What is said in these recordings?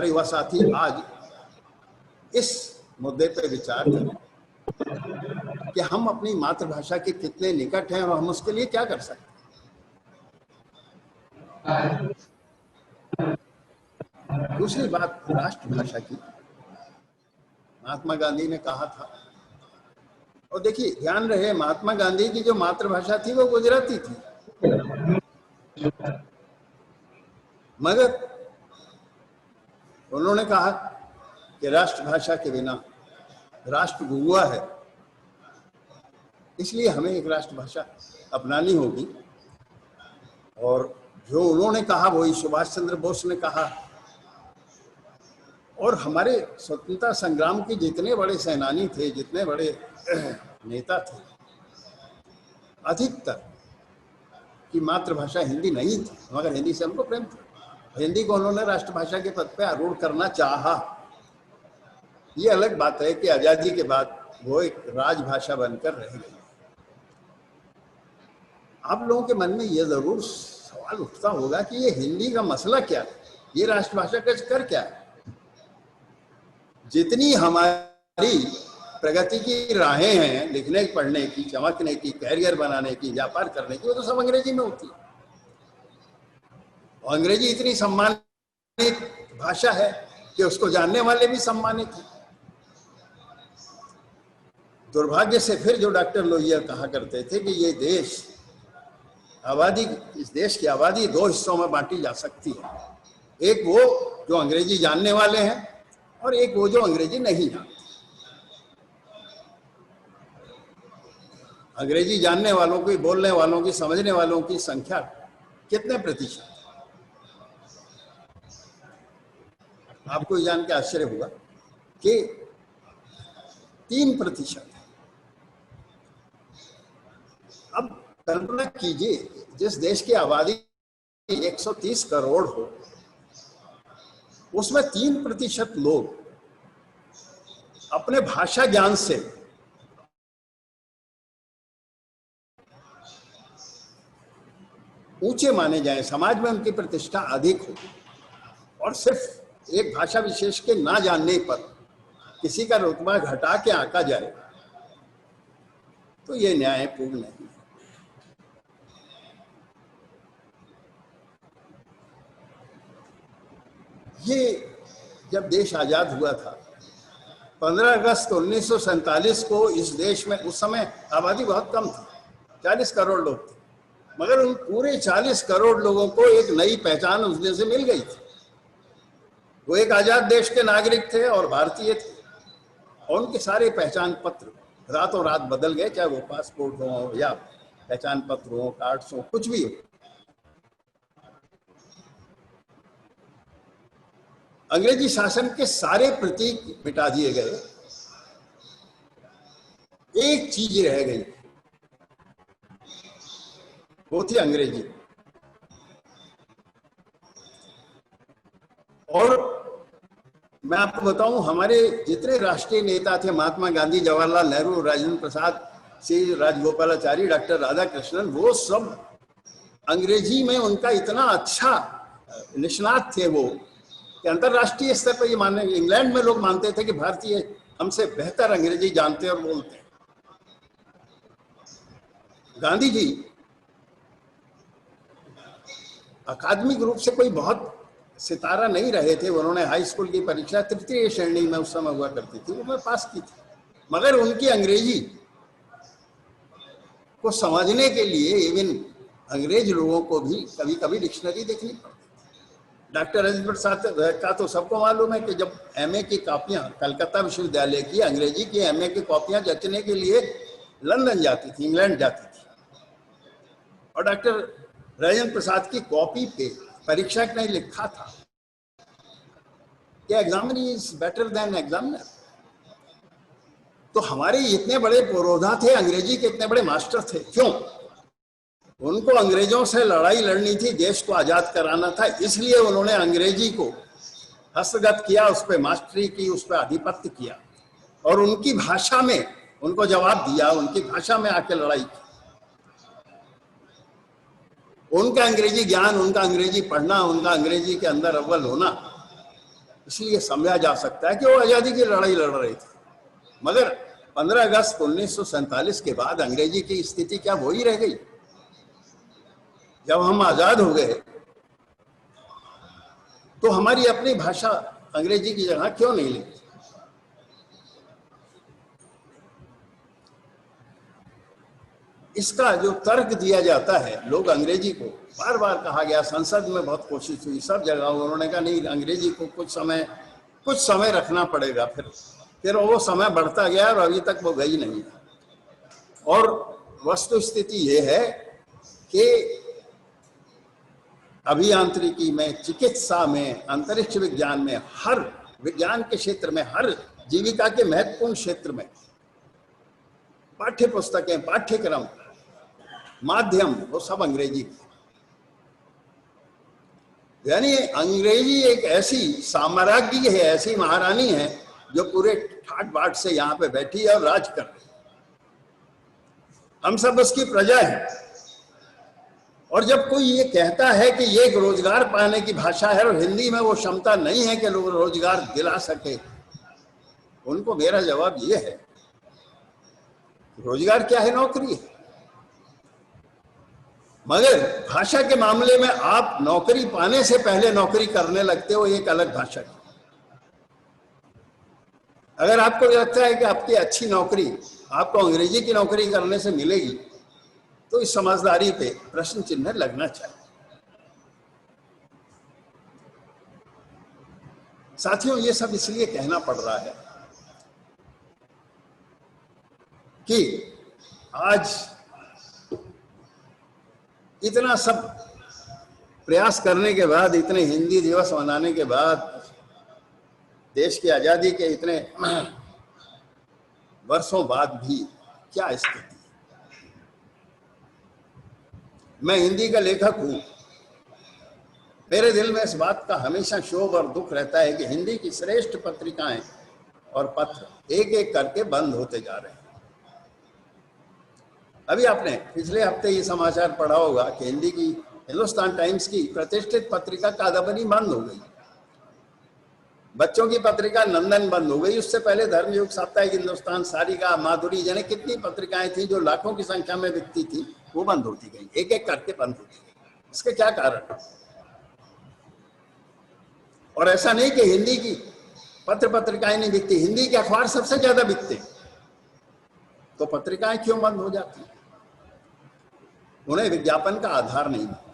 हमारे युवा साथी आज इस मुद्दे पर विचार करें कि हम अपनी मातृभाषा के कितने निकट हैं और हम उसके लिए क्या कर सकते हैं। दूसरी बात राष्ट्रभाषा की, महात्मा गांधी ने कहा था, और देखिए ध्यान रहे महात्मा गांधी की जो मातृभाषा थी वो गुजराती थी, मगर उन्होंने कहा कि राष्ट्रभाषा के बिना राष्ट्र गुआ है, इसलिए हमें एक राष्ट्रभाषा अपनानी होगी। और जो उन्होंने कहा वही सुभाष चंद्र बोस ने कहा, और हमारे स्वतंत्रता संग्राम के जितने बड़े सेनानी थे, जितने बड़े नेता थे, अधिकतर की मातृभाषा हिंदी नहीं थी, मगर हिंदी से हमको प्रेम था। हिंदी को उन्होंने राष्ट्रभाषा के पद पे आरूढ़ करना चाहा। ये अलग बात है कि आजादी के बाद वो एक राजभाषा बनकर रह गई। आप लोगों के मन में यह जरूर सवाल उठता होगा कि ये हिंदी का मसला क्या है, ये राष्ट्रभाषा का कर क्या है। जितनी हमारी प्रगति की राहें हैं लिखने पढ़ने की, चमकने की, कैरियर बनाने की, व्यापार करने की, वो तो सब अंग्रेजी में होती है। और अंग्रेजी इतनी सम्मानित भाषा है कि उसको जानने वाले भी सम्मानित हैं। दुर्भाग्य से फिर जो डॉक्टर लोहिया कहा करते थे कि ये देश आबादी, इस देश की आबादी दो हिस्सों में बांटी जा सकती है, एक वो जो अंग्रेजी जानने वाले हैं और एक वो जो अंग्रेजी नहीं जानते। अंग्रेजी जानने वालों की, बोलने वालों की, समझने वालों की संख्या कितने प्रतिशत? आपको ये जान के आश्चर्य हुआ कि 3%। अब कल्पना कीजिए, जिस देश की आबादी 130 करोड़ हो, उसमें 3% लोग अपने भाषा ज्ञान से ऊंचे माने जाएं, समाज में उनकी प्रतिष्ठा अधिक हो, और सिर्फ एक भाषा विशेष के ना जानने पर किसी का रुतबा घटा के आंका जाए, तो ये न्यायपूर्ण नहीं है। ये जब देश आजाद हुआ था 15 अगस्त 1947 को, इस देश में उस समय आबादी बहुत कम थी, 40 करोड़ लोग थे, मगर उन पूरे 40 करोड़ लोगों को एक नई पहचान उस दिन से मिल गई थी। वो एक आजाद देश के नागरिक थे और भारतीय थे, और उनके सारे पहचान पत्र रातों रात बदल गए, चाहे वो पासपोर्ट हो या पहचान पत्र हो, कार्ड्स हो, कुछ भी हो। अंग्रेजी शासन के सारे प्रतीक मिटा दिए गए, एक चीज रह गई, वो थी अंग्रेजी। और मैं आपको बताऊं, हमारे जितने राष्ट्रीय नेता थे, महात्मा गांधी, जवाहरलाल नेहरू, राजेंद्र प्रसाद, श्री राजगोपालाचारी, डॉक्टर राधाकृष्णन, वो सब अंग्रेजी में उनका इतना अच्छा निष्णात थे वो कि अंतरराष्ट्रीय स्तर पर ये मानने, इंग्लैंड में लोग मानते थे कि भारतीय हमसे बेहतर अंग्रेजी जानते और बोलते हैं। गांधी जी अकादमिक रूप से कोई बहुत सितारा नहीं रहे थे। उन्होंने हाई स्कूल की परीक्षा तृतीय श्रेणी में उस समय हुआ करती थी, वो मैं पास की थी, मगर उनकी अंग्रेजी को समझने के लिए इवन अंग्रेज लोगों को भी कभी कभी डिक्शनरी देखनी पड़ती। डॉक्टर राजेंद्र प्रसाद का तो सबको मालूम है कि जब एमए की कॉपियां, कलकत्ता विश्वविद्यालय की अंग्रेजी की एमए की कॉपियां जचने के लिए लंदन जाती थी, इंग्लैंड जाती थी, और डॉक्टर राजेंद्र प्रसाद की कॉपी पे परीक्षक ने लिखा था कि examiner is better than examiner. तो हमारे इतने बड़े पुरोधा थे, अंग्रेजी के इतने बड़े मास्टर थे, क्यों? उनको अंग्रेजों से लड़ाई लड़नी थी, देश को आजाद कराना था, इसलिए उन्होंने अंग्रेजी को हस्तगत किया, उस पर मास्टरी की, उस पर आधिपत्य किया, और उनकी भाषा में उनको जवाब दिया, उनकी भाषा में आके लड़ाई की। उनका अंग्रेजी ज्ञान, उनका अंग्रेजी पढ़ना, उनका अंग्रेजी के अंदर अव्वल होना, इसलिए समझा जा सकता है कि वो आजादी की लड़ाई लड़ रहे थे। मगर 15 अगस्त 1947 के बाद अंग्रेजी की स्थिति क्या वही रह गई? जब हम आजाद हो गए तो हमारी अपनी भाषा अंग्रेजी की जगह क्यों नहीं ली? इसका जो तर्क दिया जाता है, लोग अंग्रेजी को बार बार कहा गया, संसद में बहुत कोशिश हुई, सब जगह उन्होंने कहा नहीं, अंग्रेजी को कुछ समय रखना पड़ेगा। फिर वो समय बढ़ता गया और अभी तक वो गई नहीं। और वस्तु स्थिति ये है कि अभियांत्रिकी में, चिकित्सा में, अंतरिक्ष विज्ञान में, हर विज्ञान के क्षेत्र में, हर जीविका के महत्वपूर्ण क्षेत्र में पाठ्य पुस्तकें, पाठ्यक्रम, माध्यम, वो सब अंग्रेजी। यानी अंग्रेजी एक ऐसी साम्राज्ञी है, ऐसी महारानी है जो पूरे ठाट बाट से यहाँ पे बैठी है और राज कर रही है। हम सब उसकी प्रजा हैं। और जब कोई ये कहता है कि ये एक रोजगार पाने की भाषा है और हिंदी में वो क्षमता नहीं है कि लोग रोजगार दिला सके, उनको मेरा जवाब ये है, रोजगार क्या है? नौकरी है। मगर भाषा के मामले में आप नौकरी पाने से पहले नौकरी करने लगते हो एक अलग भाषा की। अगर आपको लगता है कि आपकी अच्छी नौकरी आपको अंग्रेजी की नौकरी करने से मिलेगी, तो इस समझदारी पे प्रश्न चिन्ह लगना चाहिए। साथियों, ये सब इसलिए कहना पड़ रहा है कि आज इतना सब प्रयास करने के बाद, इतने हिंदी दिवस मनाने के बाद, देश की आजादी के इतने वर्षों बाद भी क्या स्थिति। मैं हिंदी का लेखक हूं, मेरे दिल में इस बात का हमेशा क्षोभ और दुख रहता है कि हिंदी की श्रेष्ठ पत्रिकाएं और पत्र एक एक करके बंद होते जा रहे हैं। अभी आपने पिछले हफ्ते ये समाचार पढ़ा होगा कि हिंदी की हिंदुस्तान टाइम्स की प्रतिष्ठित पत्रिका कादंबरी बंद हो गई। बच्चों की पत्रिका नंदन बंद हो गई। उससे पहले धर्मयुग, साप्ताहिक हिंदुस्तान, सारिका, माधुरी, जाने कितनी पत्रिकाएं थी जो लाखों की संख्या में बिकती थी, वो बंद होती गई, एक एक करके बंद होती गई। इसके क्या कारण? और ऐसा नहीं कि हिंदी की पत्रिकाएं नहीं बिकती, हिंदी के अखबार सबसे ज्यादा बिकते, तो पत्रिकाएं क्यों बंद हो जाती? उन्हें विज्ञापन का आधार नहीं मिलता।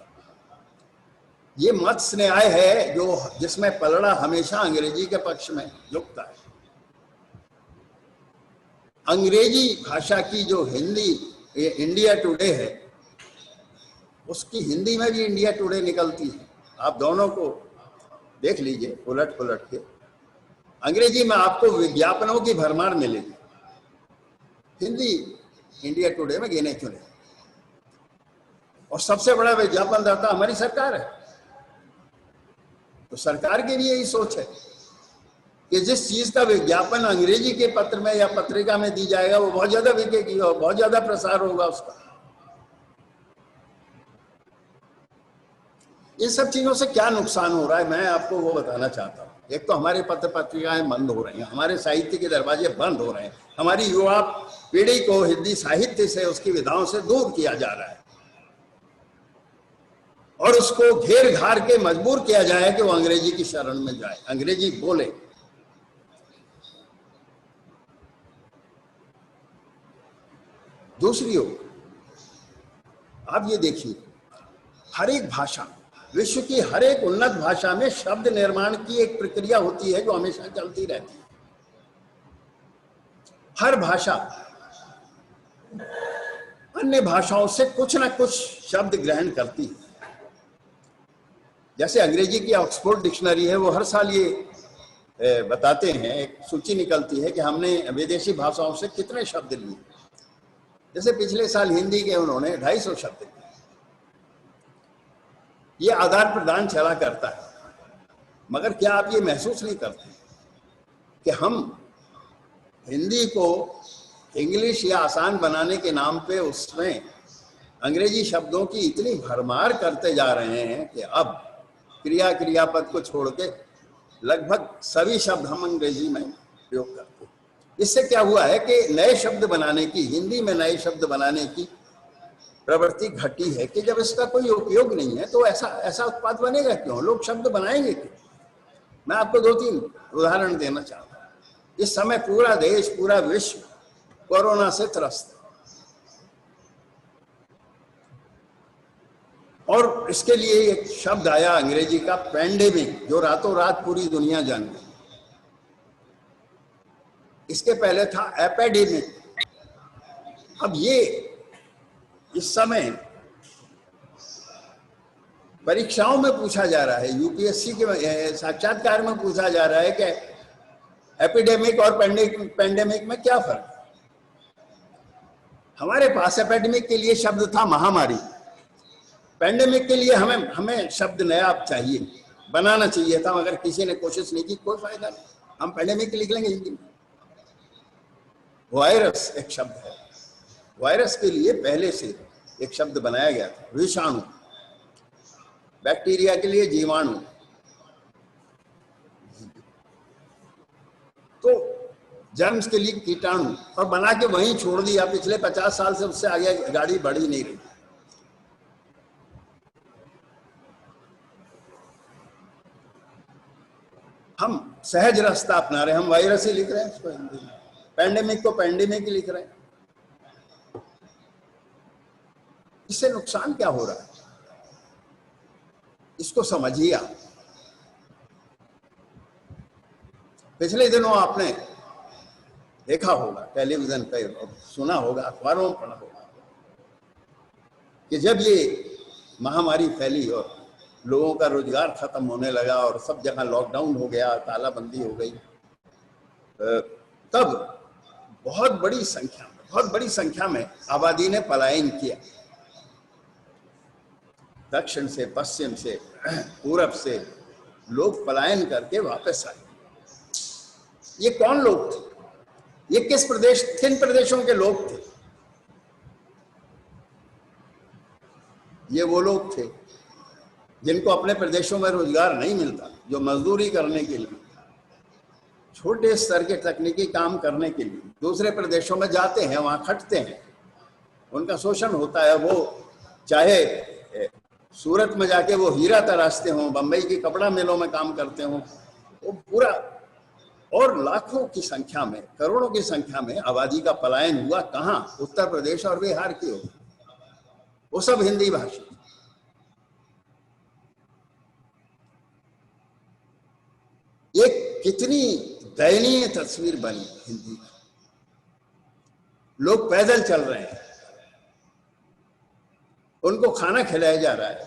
ये मत्स्य न्याय है जो जिसमें पलड़ा हमेशा अंग्रेजी के पक्ष में झुकता है। अंग्रेजी भाषा की जो हिंदी इंडिया टुडे है, उसकी हिंदी में भी इंडिया टुडे निकलती है। आप दोनों को देख लीजिए उलट पुलट के, अंग्रेजी में आपको विज्ञापनों की भरमार मिलेगी, हिंदी इंडिया टुडे में गिने चुने। और सबसे बड़ा विज्ञापनदाता हमारी सरकार है। तो सरकार की भी यही सोच है कि जिस चीज का विज्ञापन अंग्रेजी के पत्र में या पत्रिका में दी जाएगा वो बहुत ज्यादा बिकेगी और बहुत ज्यादा प्रसार होगा उसका। इन सब चीजों से क्या नुकसान हो रहा है, मैं आपको वो बताना चाहता हूँ। एक तो हमारे पत्र पत्रिकाएं बंद हो रही हैं, हमारे साहित्य के दरवाजे बंद हो रहे हैं, हमारी युवा पीढ़ी को हिंदी साहित्य से, उसकी विधाओं से दूर किया जा रहा है और उसको घेर घार के मजबूर किया जाए कि वो अंग्रेजी की शरण में जाए, अंग्रेजी बोले। दूसरी ओर आप ये देखिए, हर एक भाषा, विश्व की हर एक उन्नत भाषा में शब्द निर्माण की एक प्रक्रिया होती है जो हमेशा चलती रहती है। हर भाषा अन्य भाषाओं से कुछ ना कुछ शब्द ग्रहण करती है। जैसे अंग्रेजी की ऑक्सफोर्ड डिक्शनरी है, वो हर साल ये बताते हैं, एक सूची निकलती है कि हमने विदेशी भाषाओं से कितने शब्द लिए। जैसे पिछले साल हिंदी के उन्होंने 250 शब्द लिए। ये आदान प्रदान चला करता है। मगर क्या आप ये महसूस नहीं करते कि हम हिंदी को इंग्लिश या आसान बनाने के नाम पे उसमें अंग्रेजी शब्दों की इतनी भरमार करते जा रहे हैं कि अब क्रियापद को छोड़ के लगभग सभी शब्द हम अंग्रेजी में प्रयोग करते हैं। इससे क्या हुआ है कि नए शब्द बनाने की, हिंदी में नए शब्द बनाने की प्रवृत्ति घटी है कि जब इसका कोई उपयोग नहीं है तो ऐसा ऐसा उत्पाद बनेगा क्यों, लोग शब्द बनाएंगे क्यों। मैं आपको 2-3 उदाहरण देना चाहता हूं। इस समय पूरा देश, पूरा विश्व कोरोना से त्रस्त है और इसके लिए एक शब्द आया अंग्रेजी का पैंडेमिक, जो रातों रात पूरी दुनिया जान गई। इसके पहले था एपिडेमिक। अब ये इस समय परीक्षाओं में पूछा जा रहा है, यूपीएससी के साक्षात्कार में पूछा जा रहा है कि एपिडेमिक और पैंडेमिक में क्या फर्क है। हमारे पास एपिडेमिक के लिए शब्द था महामारी, पैंडेमिक के लिए हमें शब्द नया चाहिए, बनाना चाहिए था, मगर किसी ने कोशिश नहीं की, कोई फायदा नहीं, हम पैंडेमिक लिख लेंगे हिंदी में। वायरस एक शब्द है, वायरस के लिए पहले से एक शब्द बनाया गया था, विषाणु। बैक्टीरिया के लिए जीवाणु। तो जर्म्स के लिए कीटाणु, और बना के वहीं छोड़ दिया। पिछले 50 साल से उससे आगे गाड़ी बढ़ ही नहीं रही। हम सहज रास्ता अपना रहे हैं, हम वायरस ही लिख रहे हैं उसको हिंदी में, पैंडेमिक को पैंडेमिक ही लिख रहे हैं। इससे नुकसान क्या हो रहा है, इसको समझिए आप। पिछले दिनों आपने देखा होगा टेलीविजन पे और सुना होगा, अखबारों में पढ़ा होगा कि जब ये महामारी फैली और लोगों का रोजगार खत्म होने लगा और सब जगह लॉकडाउन हो गया, तालाबंदी हो गई, तब बहुत बड़ी संख्या में आबादी ने पलायन किया। दक्षिण से, पश्चिम से, पूरब से लोग पलायन करके वापस आए। ये कौन लोग थे, ये किन प्रदेशों के लोग थे? ये वो लोग थे जिनको अपने प्रदेशों में रोजगार नहीं मिलता, जो मजदूरी करने के लिए, छोटे स्तर के तकनीकी काम करने के लिए दूसरे प्रदेशों में जाते हैं, वहां खटते हैं, उनका शोषण होता है। वो चाहे सूरत में जाके वो हीरा तराशते हों, बंबई की कपड़ा मिलों में काम करते हों, वो पूरा, और लाखों की संख्या में, करोड़ों की संख्या में आबादी का पलायन हुआ। कहां? उत्तर प्रदेश और बिहार की ओर। वो सब हिंदी भाषी। एक कितनी दयनीय तस्वीर बनी हिंदी की। लोग पैदल चल रहे हैं, उनको खाना खिलाया जा रहा है।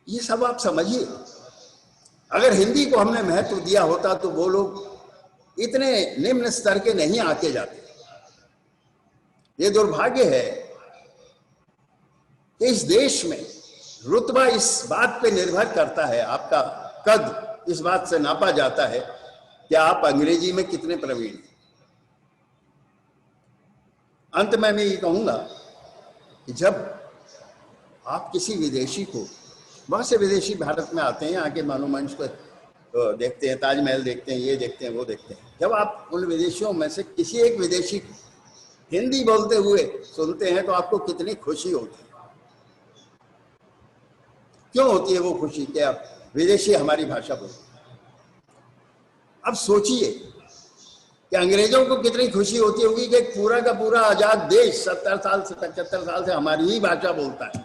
ये सब आप समझिए। अगर हिंदी को हमने महत्व दिया होता तो वो लोग इतने निम्न स्तर के नहीं आके जाते। ये दुर्भाग्य है कि इस देश में रुतबा इस बात पे निर्भर करता है, आपका कद इस बात से नापा जाता है कि आप अंग्रेजी में कितने प्रवीण हैं। अंत में मैं ये कहूंगा कि जब आप किसी विदेशी को, बहुत से विदेशी भारत में आते हैं, आके मॉन्यूमेंट्स को देखते हैं, ताजमहल देखते हैं, ये देखते हैं, वो देखते हैं। जब आप उन विदेशियों में से किसी एक विदेशी को हिंदी बोलते हुए सुनते हैं तो आपको कितनी खुशी होती है। क्यों होती है वो खुशी? कि आप विदेशी हमारी भाषा बोलते हैं। अब सोचिए कि अंग्रेजों को कितनी खुशी होती होगी कि पूरा का पूरा आजाद देश 70 साल से 75 साल से हमारी ही भाषा बोलता है,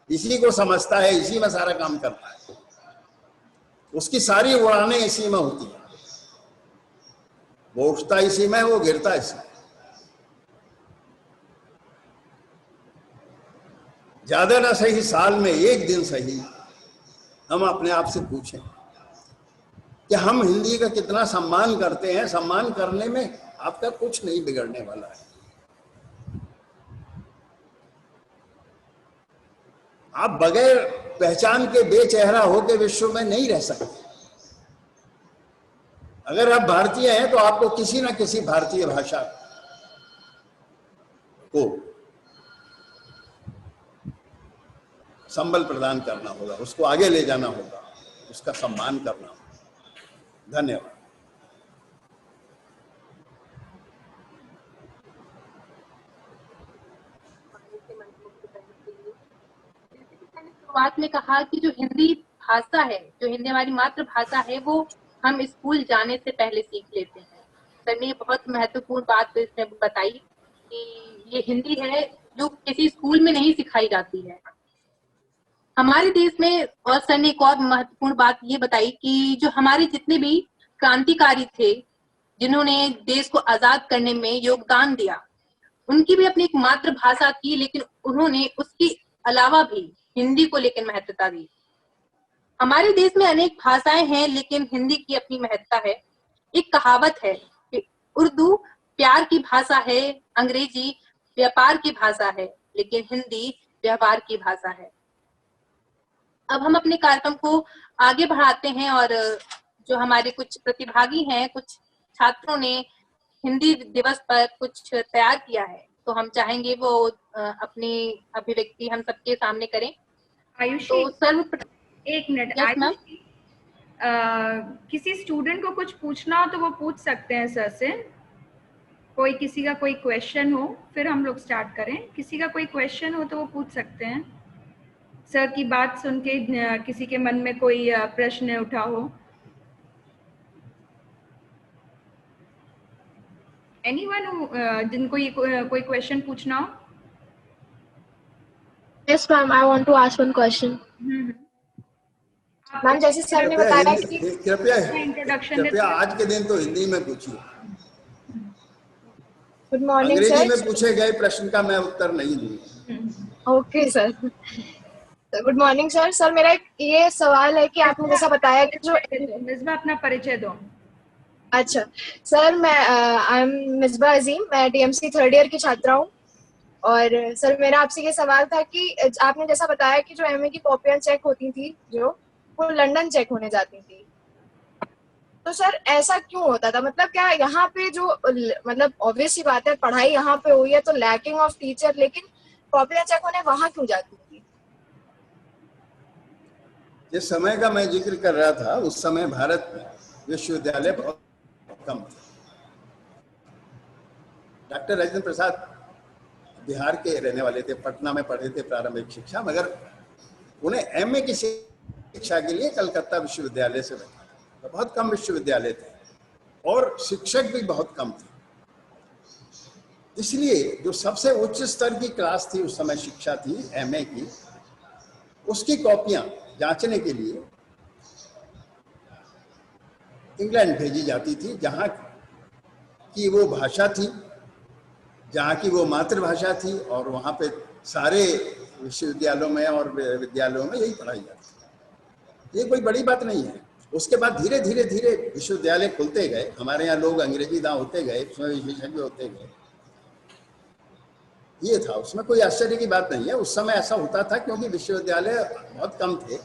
इसी को समझता है, इसी में सारा काम करता है, उसकी सारी उड़ानें इसी में होती है, वो उठता इसी में, वो गिरता इसी में। ज्यादा ना सही, साल में एक दिन सही हम अपने आप से पूछें कि हम हिंदी का कितना सम्मान करते हैं। सम्मान करने में आपका कुछ नहीं बिगड़ने वाला है। आप बगैर पहचान के बेचेहरा होकर विश्व में नहीं रह सकते। अगर आप भारतीय हैं तो आपको किसी ना किसी भारतीय भाषा को संबल प्रदान करना होगा, उसको आगे ले जाना होगा, उसका सम्मान करना होगा। धन्यवाद। शुरुआत में कहा कि जो हिंदी भाषा है, जो हिंदी हमारी मातृभाषा है, वो हम स्कूल जाने से पहले सीख लेते हैं। सर ने बहुत महत्वपूर्ण बात इसमें बताई कि ये हिंदी है जो किसी स्कूल में नहीं सिखाई जाती है हमारे देश में। और सर ने एक और महत्वपूर्ण बात ये बताई कि जो हमारे जितने भी क्रांतिकारी थे, जिन्होंने देश को आजाद करने में योगदान दिया, उनकी भी अपनी एक मातृभाषा थी, लेकिन उन्होंने उसके अलावा भी हिंदी को लेकर महत्वता दी। हमारे देश में अनेक भाषाएं हैं, लेकिन हिंदी की अपनी महत्ता है। एक कहावत है कि उर्दू प्यार की भाषा है, अंग्रेजी व्यापार की भाषा है, लेकिन हिंदी व्यवहार की भाषा है। अब हम अपने कार्यक्रम को आगे बढ़ाते हैं और जो हमारे कुछ प्रतिभागी हैं, कुछ छात्रों ने हिंदी दिवस पर कुछ तैयार किया है, तो हम चाहेंगे वो अपनी अभिव्यक्ति हम सबके सामने करें। आयुषी, तो सर्वप्रथम एक मिनट। yes, आयुषी, किसी स्टूडेंट को कुछ पूछना हो तो वो पूछ सकते हैं सर से। कोई किसी का कोई क्वेश्चन हो, फिर हम लोग स्टार्ट करें। किसी का कोई क्वेश्चन हो तो वो पूछ सकते हैं। सर की बात सुन के किसी के मन में कोई प्रश्न उठा हो। एनीवन जिनको ये कोई क्वेश्चन पूछना हो? Yes, ma'am. I want to ask one question. Ma'am, जैसे सर ने बताया कि कृपया आज के दिन तो हिंदी में पूछिए। Good morning sir. अंग्रेजी में पूछे गए प्रश्न का मैं उत्तर नहीं दूंगा। Okay sir. Good morning sir. Sir, मेरा एक ये सवाल है कि आपने जैसा बताया कि जो मिसबा अपना परिचय दो। अच्छा सर, मैं आई एम मिसबा अजीम, मैं डीएमसी 3rd ईयर की छात्रा हूँ। और सर, मेरा आपसे ये सवाल था कि आपने जैसा बताया कि जो एमए की कॉपियां चेक होती थी, जो वो लंदन चेक होने जाती थी, तो सर ऐसा क्यों होता था? मतलब क्या यहाँ पे जो मतलब ऑब्वियस सी बात है, पढ़ाई यहाँ पे हुई है तो लैकिंग ऑफ टीचर, लेकिन कॉपियां चेक होने वहां क्यों जाती थी? जिस समय का मैं जिक्र कर रहा था, उस समय भारत में विश्वविद्यालय बहुत कम थे। डॉक्टर राजेंद्र प्रसाद बिहार के रहने वाले थे, पटना में पढ़े थे प्रारंभिक शिक्षा, मगर उन्हें एमए की शिक्षा के लिए कलकत्ता विश्वविद्यालय से बैठा। तो बहुत कम विश्वविद्यालय थे और शिक्षक भी बहुत कम थे। इसलिए जो सबसे उच्च स्तर की क्लास थी उस समय, शिक्षा थी एमए की, उसकी कॉपियां जांचने के लिए इंग्लैंड भेजी जाती थी, जहाँ की वो भाषा थी, जहाँ की वो मातृभाषा थी, और वहाँ पे सारे विश्वविद्यालयों में और विद्यालयों में यही पढ़ाई जाती थी। ये कोई बड़ी बात नहीं है। उसके बाद धीरे धीरे धीरे विश्वविद्यालय खुलते गए, हमारे यहाँ लोग अंग्रेजी दां होते गए, उसमें विशेषज्ञ होते गए। ये था, उसमें कोई आश्चर्य की बात नहीं है। उस समय ऐसा होता था क्योंकि विश्वविद्यालय बहुत कम थे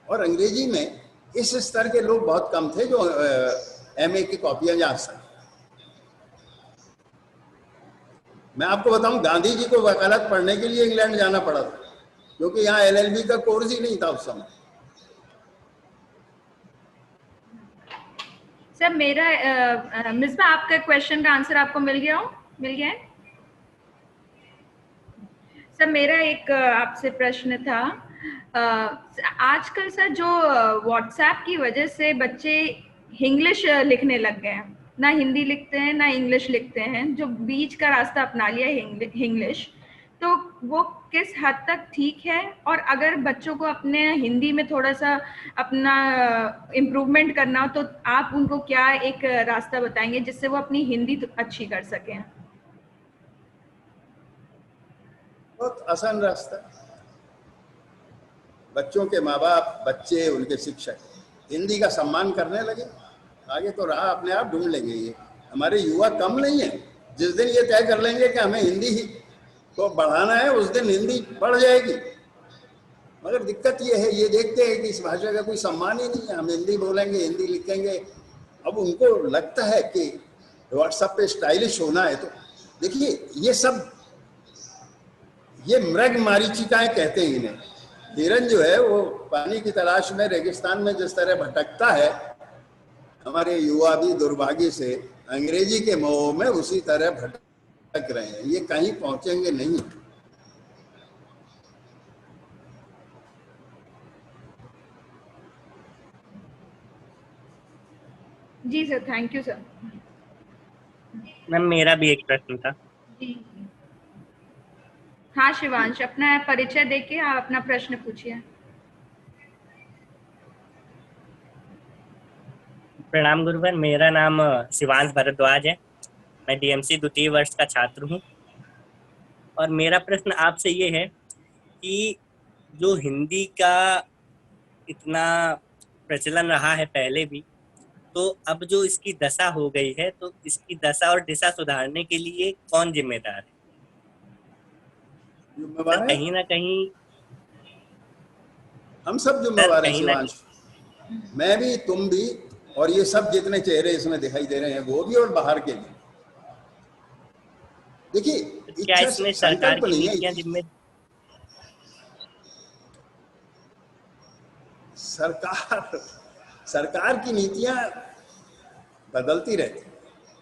और अंग्रेजी में इस स्तर के लोग बहुत कम थे जो एमए की कॉपियां जांच सकें। मैं आपको बताऊं, गांधी जी को वकालत पढ़ने के लिए इंग्लैंड जाना पड़ा था, क्योंकि यहाँ एलएलबी का कोर्स ही नहीं था उस समय। सर, मेरा मिसबा, आपका क्वेश्चन का आंसर आपको मिल गया हो? मिल गया है? सर, मेरा एक आपसे प्रश्न था। आजकल सर जो व्हाट्सएप की वजह से बच्चे इंग्लिश लिखने लग गए हैं, ना हिंदी लिखते हैं ना इंग्लिश लिखते हैं, जो बीच का रास्ता अपना लिया है इंग्लिश, तो वो किस हद तक ठीक है? और अगर बच्चों को अपने हिंदी में थोड़ा सा अपना इम्प्रूवमेंट करना हो तो आप उनको क्या एक रास्ता बताएंगे जिससे वो अपनी हिंदी अच्छी कर सकें? बहुत आसान रास्ता। बच्चों के माँ बाप, बच्चे, उनके शिक्षक हिंदी का सम्मान करने लगे, आगे तो राह अपने आप ढूंढ लेंगे। ये हमारे युवा कम नहीं है। जिस दिन ये तय कर लेंगे कि हमें हिंदी ही को बढ़ाना है, उस दिन हिंदी बढ़ जाएगी। मगर दिक्कत ये है, ये देखते हैं कि इस भाषा का कोई सम्मान ही नहीं है। हम हिंदी बोलेंगे, हिंदी लिखेंगे। अब उनको लगता है कि व्हाट्सएप पे स्टाइलिश होना है। तो देखिए, ये सब ये मृग मारीचिकाएं कहते हैं इन्हें। हिरन जो है वो पानी की तलाश में रेगिस्तान में जिस तरह भटकता है, हमारे युवा भी दुर्भाग्य से अंग्रेजी के मोह में उसी तरह भटक रहे हैं। ये कहीं पहुंचेंगे नहीं। जी sir, thank you sir. Ma'am मेरा भी एक प्रश्न था। जी हाँ शिवांश, अपना परिचय देके आप अपना प्रश्न पूछिए। प्रणाम गुरुवर, मेरा नाम शिवांश भारद्वाज है। मैं डीएमसी द्वितीय वर्ष का छात्र हूँ और मेरा प्रश्न आपसे ये है कि जो हिंदी का इतना प्रचलन रहा है पहले भी, तो अब जो इसकी दशा हो गई है, तो इसकी दशा और दिशा सुधारने के लिए कौन जिम्मेदार है? जिम्मेवार है कहीं ना कहीं हम सब जिम्मेवार हैं कहीं ना शिवांश, मैं भी, तुम भी, और ये सब जितने चेहरे इसमें दिखाई दे रहे हैं वो भी, और बाहर के भी। देखिए, क्या इसमें सरकार की नीतियां जिम्मेदार? सरकार की नीतियां बदलती रहती हैं।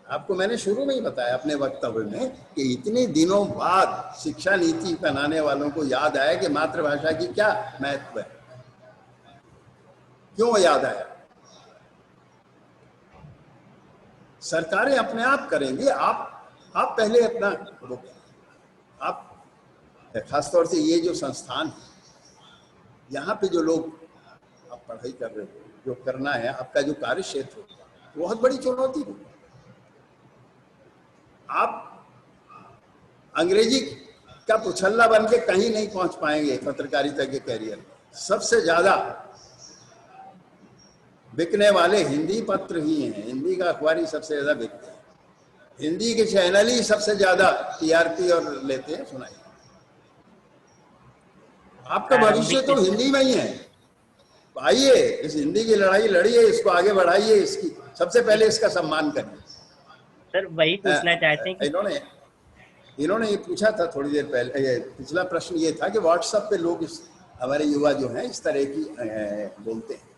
आपको मैंने शुरू में ही बताया अपने वक्तव्य में कि इतने दिनों बाद शिक्षा नीति बनाने वालों को याद आया कि मातृभाषा की क्या महत्व है। क्यों याद आया? सरकारें अपने आप करेंगी। आप पहले अपना आप, खासतौर से ये जो संस्थान है, यहाँ पे जो लोग आप पढ़ाई कर रहे हो, जो करना है, आपका जो कार्य क्षेत्र है, बहुत बड़ी चुनौती है। आप अंग्रेजी का पुछल्ला बन के कहीं नहीं पहुंच पाएंगे पत्रकारिता के कैरियर में। सबसे ज्यादा बिकने वाले हिंदी पत्र ही हैं, हिंदी का अखबार ही सबसे ज्यादा बिकते हैं, हिंदी के चैनल ही सबसे ज्यादा टीआरपी और लेते हैं, सुनाई। आपका भविष्य तो हिंदी में ही है। आइए, इस हिंदी की लड़ाई लड़िए, इसको आगे बढ़ाइए, इसकी सबसे पहले इसका सम्मान करिए। सर वही पूछना चाहते हैं कि इन्होंने ये पूछा था थोड़ी देर पहले, पिछला प्रश्न ये था कि व्हाट्सएप पे लोग हमारे युवा जो हैं इस तरह की बोलते हैं।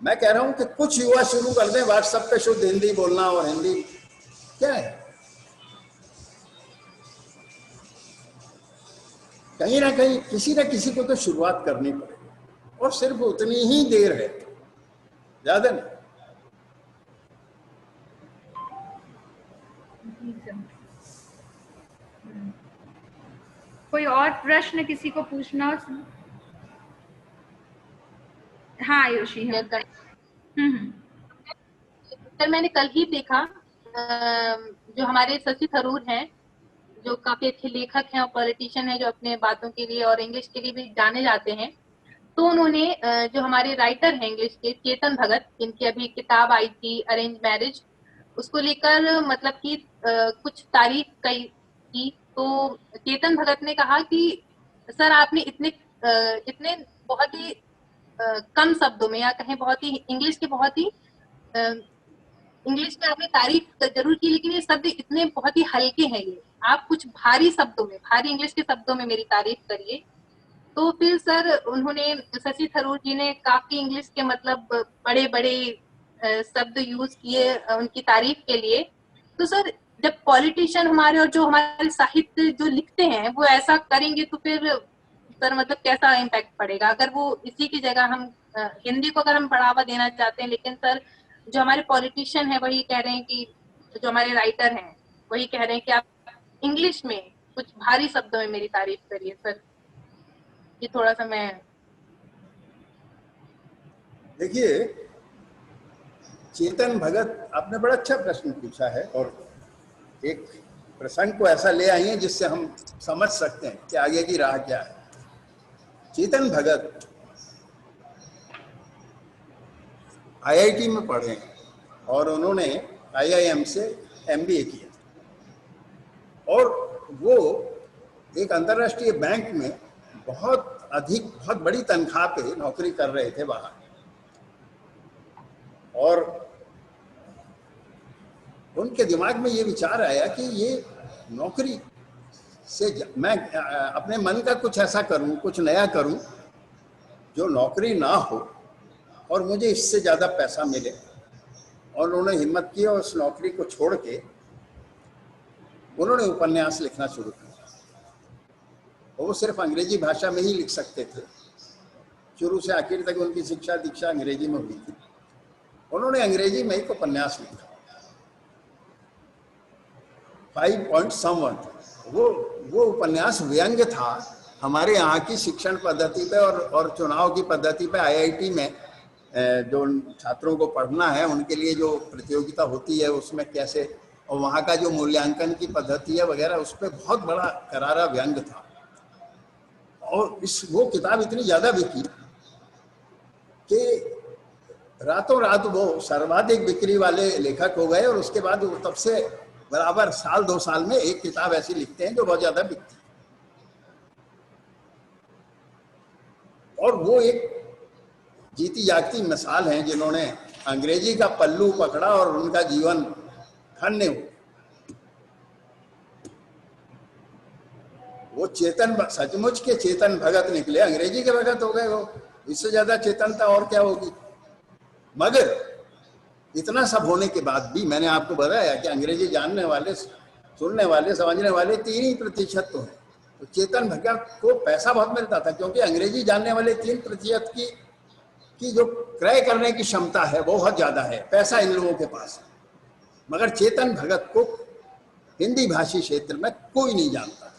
मैं कह रहा हूं कि कुछ युवा शुरू कर दें व्हाट्सएप पे शुद्ध हिंदी बोलना, और हिंदी क्या है, कहीं ना कहीं किसी न किसी को तो शुरुआत करनी पड़ेगी, और सिर्फ उतनी ही देर है, ज्यादा नहीं। कोई और प्रश्न किसी को पूछना हो? हाँ आयुषी है। सर मैंने कल ही देखा, जो हमारे शशि थरूर हैं, जो काफी अच्छे लेखक हैं और पॉलिटिशियन हैं, जो अपने बातों के लिए और इंग्लिश के लिए भी जाने जाते हैं, तो उन्होंने जो हमारे राइटर हैं इंग्लिश के, चेतन भगत, जिनकी अभी किताब आई थी अरेंज मैरिज, उसको लेकर मतलब कि कुछ तारीफ की। तो चेतन भगत ने कहा कि सर आपने इतने बहुत ही कम शब्दों में, या कहें बहुत ही इंग्लिश के बहुत ही इंग्लिश में आपने तारीफ जरूर की, लेकिन ये शब्द इतने बहुत ही हल्के हैं, ये आप कुछ भारी शब्दों में, भारी इंग्लिश के शब्दों में मेरी तारीफ करिए। तो फिर सर उन्होंने, शशि थरूर जी ने काफी इंग्लिश के मतलब बड़े बड़े शब्द यूज किए उनकी तारीफ के लिए। तो सर जब पॉलिटिशियन हमारे और जो हमारे साहित्य जो लिखते हैं वो ऐसा करेंगे, तो फिर सर मतलब कैसा इम्पैक्ट पड़ेगा? अगर वो इसी की जगह हम हिंदी को अगर हम बढ़ावा देना चाहते हैं, लेकिन सर जो हमारे पॉलिटिशियन है वही कह रहे हैं कि, जो हमारे राइटर हैं वही कह रहे हैं कि आप इंग्लिश में कुछ भारी शब्दों में मेरी तारीफ करिए। सर ये थोड़ा सा मैं, देखिए चेतन भगत, आपने बड़ा अच्छा प्रश्न पूछा है, और एक प्रसंग को ऐसा ले आई है जिससे हम समझ सकते हैं कि आगे की राह क्या है। चेतन भगत आईआईटी में पढ़े हैं और उन्होंने आईआईएम से एमबीए किया, और वो एक अंतर्राष्ट्रीय बैंक में बहुत बड़ी तनख्वाह पे नौकरी कर रहे थे बाहर, और उनके दिमाग में ये विचार आया कि ये नौकरी मैं अपने मन का कुछ ऐसा करूं, कुछ नया करूं जो नौकरी ना हो और मुझे इससे ज़्यादा पैसा मिले। और उन्होंने हिम्मत की और उस नौकरी को छोड़ के उन्होंने उपन्यास लिखना शुरू किया। और वो सिर्फ अंग्रेजी भाषा में ही लिख सकते थे, शुरू से आखिर तक उनकी शिक्षा दीक्षा अंग्रेजी में हुई थी। उन्होंने अंग्रेजी में ही उपन्यास लिखा, 5 पॉइंट समवन। वो उपन्यास व्यंग्य था हमारे यहाँ की शिक्षण पद्धति पे और चुनाव की पद्धति पे। आईआईटी में जो छात्रों को पढ़ना है उनके लिए जो प्रतियोगिता होती है उसमें कैसे, और वहाँ का जो मूल्यांकन की पद्धति है वगैरह, उस पर बहुत बड़ा करारा व्यंग्य था। और वो किताब इतनी ज़्यादा बिकी कि रातों रात वो सर्वाधिक बिक्री वाले लेखक हो गए। और उसके बाद वो तब से बराबर साल 2 साल में एक किताब ऐसी लिखते हैं जो बहुत ज़्यादा बिकती है। और वो एक जीती जागती मिसाल हैं जिन्होंने अंग्रेजी का पल्लू पकड़ा और उनका जीवन धन्य हो। वो चेतन, सचमुच के चेतन भगत निकले, अंग्रेजी के भगत हो गए वो। इससे ज्यादा चेतनता और क्या होगी। मगर इतना सब होने के बाद भी मैंने आपको बताया कि अंग्रेजी जानने वाले, सुनने वाले, समझने वाले 3% तो हैं। तो चेतन भगत को पैसा बहुत मिलता था क्योंकि अंग्रेजी जानने वाले 3% की जो क्रय करने की क्षमता है वो बहुत ज्यादा है, पैसा इन लोगों के पास है। मगर चेतन भगत को हिंदी भाषी क्षेत्र में कोई नहीं जानता था,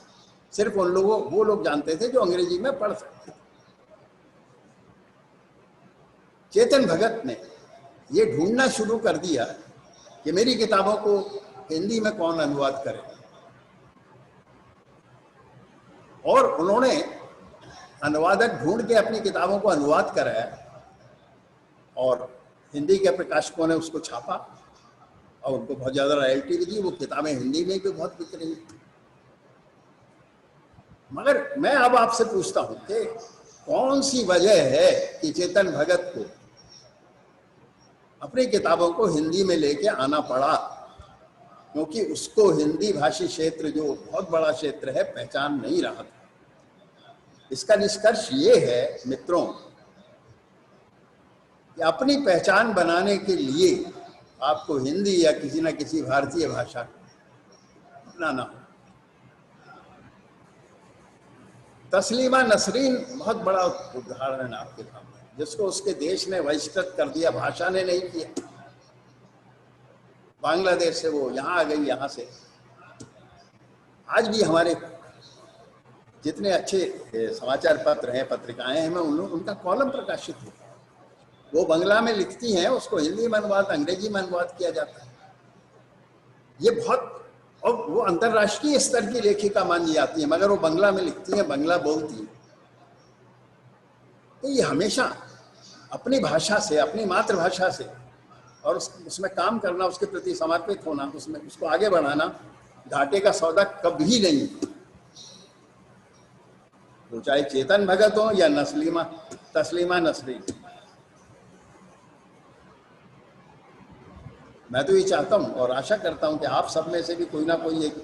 सिर्फ वो लोग जानते थे जो अंग्रेजी में पढ़ सकते थे। चेतन भगत ने ये ढूंढना शुरू कर दिया कि मेरी किताबों को हिंदी में कौन अनुवाद करे, और उन्होंने अनुवादक ढूंढ के अपनी किताबों को अनुवाद कराया और हिंदी के प्रकाशकों ने उसको छापा और उनको बहुत ज़्यादा रॉयल्टी भी दी। वो किताबें हिंदी में भी बहुत बिक रही। मगर मैं अब आपसे पूछता हूँ कि कौन सी वजह है कि चेतन भगत को अपनी किताबों को हिंदी में लेके आना पड़ा, क्योंकि उसको हिंदी भाषी क्षेत्र जो बहुत बड़ा क्षेत्र है पहचान नहीं रहा था। इसका निष्कर्ष ये है मित्रों कि अपनी पहचान बनाने के लिए आपको हिंदी या किसी न किसी भारतीय भाषा अपनाना हो। तस्लीमा नसरीन बहुत बड़ा उदाहरण है आपके सामने, जिसको उसके देश ने बहिष्कृत कर दिया, भाषा ने नहीं किया। बांग्लादेश से वो यहाँ आ गई, यहाँ से आज भी हमारे जितने अच्छे समाचार पत्र हैं, पत्रिकाएं हैं, मैं उनका कॉलम प्रकाशित होता है। वो बंगला में लिखती हैं, उसको हिंदी में अनुवाद, अंग्रेजी में अनुवाद किया जाता है। ये बहुत, और वो अंतर्राष्ट्रीय स्तर की लेखिका मानी जाती है, मगर वो बंगला में लिखती है, बंगला बोलती है। तो ये हमेशा अपनी भाषा से, अपनी मातृभाषा से और उसमें काम करना, उसके प्रति समर्पित होना, उसमें उसको आगे बढ़ाना घाटे का सौदा कभी नहीं। तो चाहे चेतन भगत हो या तस्लीमा नसरीन। मैं तो ये चाहता हूँ और आशा करता हूँ कि आप सब में से भी कोई ना कोई एक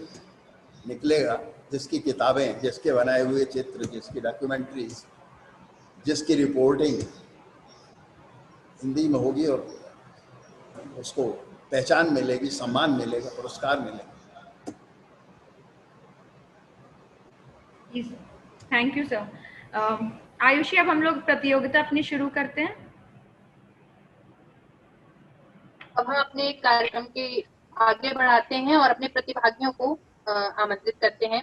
निकलेगा जिसकी किताबें, जिसके बनाए हुए चित्र, जिसकी डॉक्यूमेंट्रीज, जिसकी रिपोर्टिंग हिंदी में होगी और उसको पहचान मिलेगी, सम्मान मिलेगा, पुरस्कार मिलेगा। Thank you sir. आयुषी, अब हम लोग प्रतियोगिता अपनी शुरू करते हैं। अब हम अपने कार्यक्रम के आगे बढ़ाते हैं और अपने प्रतिभागियों को आमंत्रित करते हैं।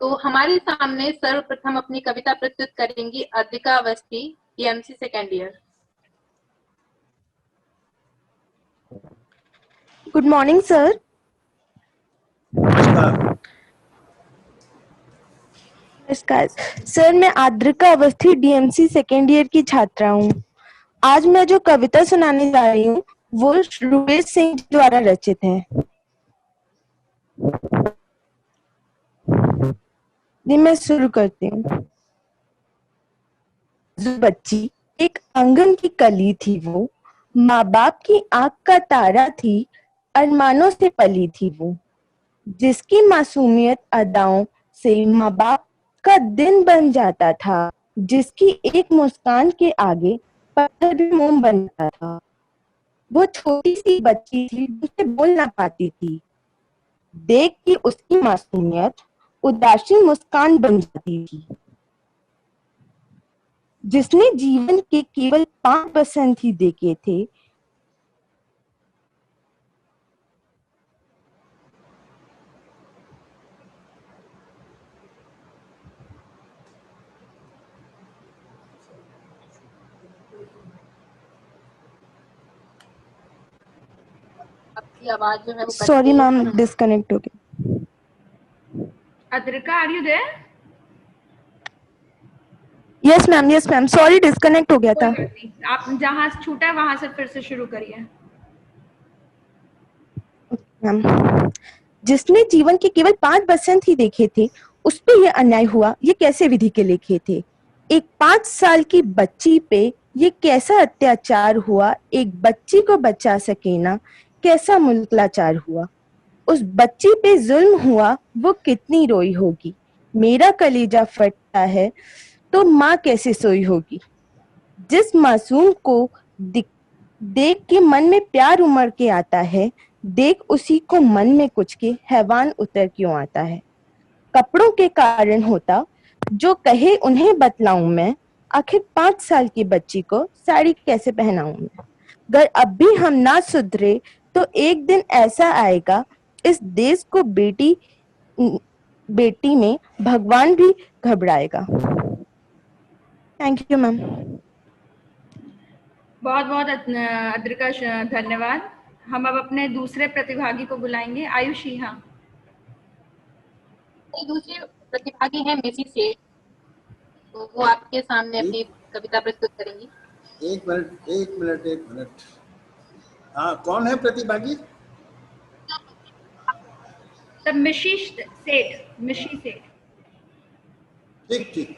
तो हमारे सामने सर्वप्रथम अपनी कविता प्रस्तुत करेंगी Adrika Awasthi, DMC second year. Good morning sir. नमस्कार सर, मैं Adrika Awasthi DMC second year की छात्रा हूँ। आज मैं जो कविता सुनाने जा रही हूँ वो रुपेश सिंह द्वारा रचित है। जी मैं शुरू करती हूँ। बच्ची एक आंगन की कली थी, वो माँ बाप की आंख का तारा थी, अरमानों से पली थी वो, जिसकी मासूमियत अदाओं से माँ बाप का दिन बन जाता था, जिसकी एक मुस्कान के आगे पत्थर भी मोम बनता था। वो छोटी सी बच्ची थी जिसे बोल ना पाती थी। देख के उसकी मासूमियत उदासीन मुस्कान बन जाती थी। जिसने जीवन के केवल 5% ही देखे थे, आपकी आवाज जो है वो कट सॉरी गई है। मैम, डिस्कनेक्ट हो गया। Adrika, are you there? Yes ma'am, sorry disconnect हो गया कोई था। बात नहीं, आप जहां छूटा है वहां से फिर से शुरू करिए। मैम, जिसने जीवन के केवल 5% ही देखे थे, उस पे ये अन्याय हुआ, ये कैसे विधि के लेखे थे। एक 5 साल की बच्ची पे ये कैसा अत्याचार हुआ, एक बच्ची को बचा सके ना, कैसा मुल्क लाचार हुआ। उस बच्ची पे जुल्म हुआ, वो कितनी रोई होगी। मेरा कलेजा फटता है तो माँ कैसे सोई होगी। जिस मासूम को देख के मन में प्यार उमड़ के आता है, देख उसी को मन में कुछ के हैवान उतर क्यों आता है। कपड़ों के कारण होता, जो कहे उन्हें बतलाऊं मैं, आखिर 5 साल की बच्ची को साड़ी कैसे पहनाऊं मैं। अगर अब भी हम ना सुधरे तो एक दिन ऐसा आएगा, इस देश को बेटी में भगवान भी घबराएगा। Thank you ma'am. बहुत बहुत अद्रिका धन्यवाद। हम अब अपने दूसरे प्रतिभागी को बुलाएंगे, आयुषी। हाँ, दूसरे प्रतिभागी हैं मिसी सेठ, तो वो आपके सामने अपनी कविता प्रस्तुत करेंगी। एक मिनट। हाँ, कौन है प्रतिभागी? तब मिशी सेठ। ठीक।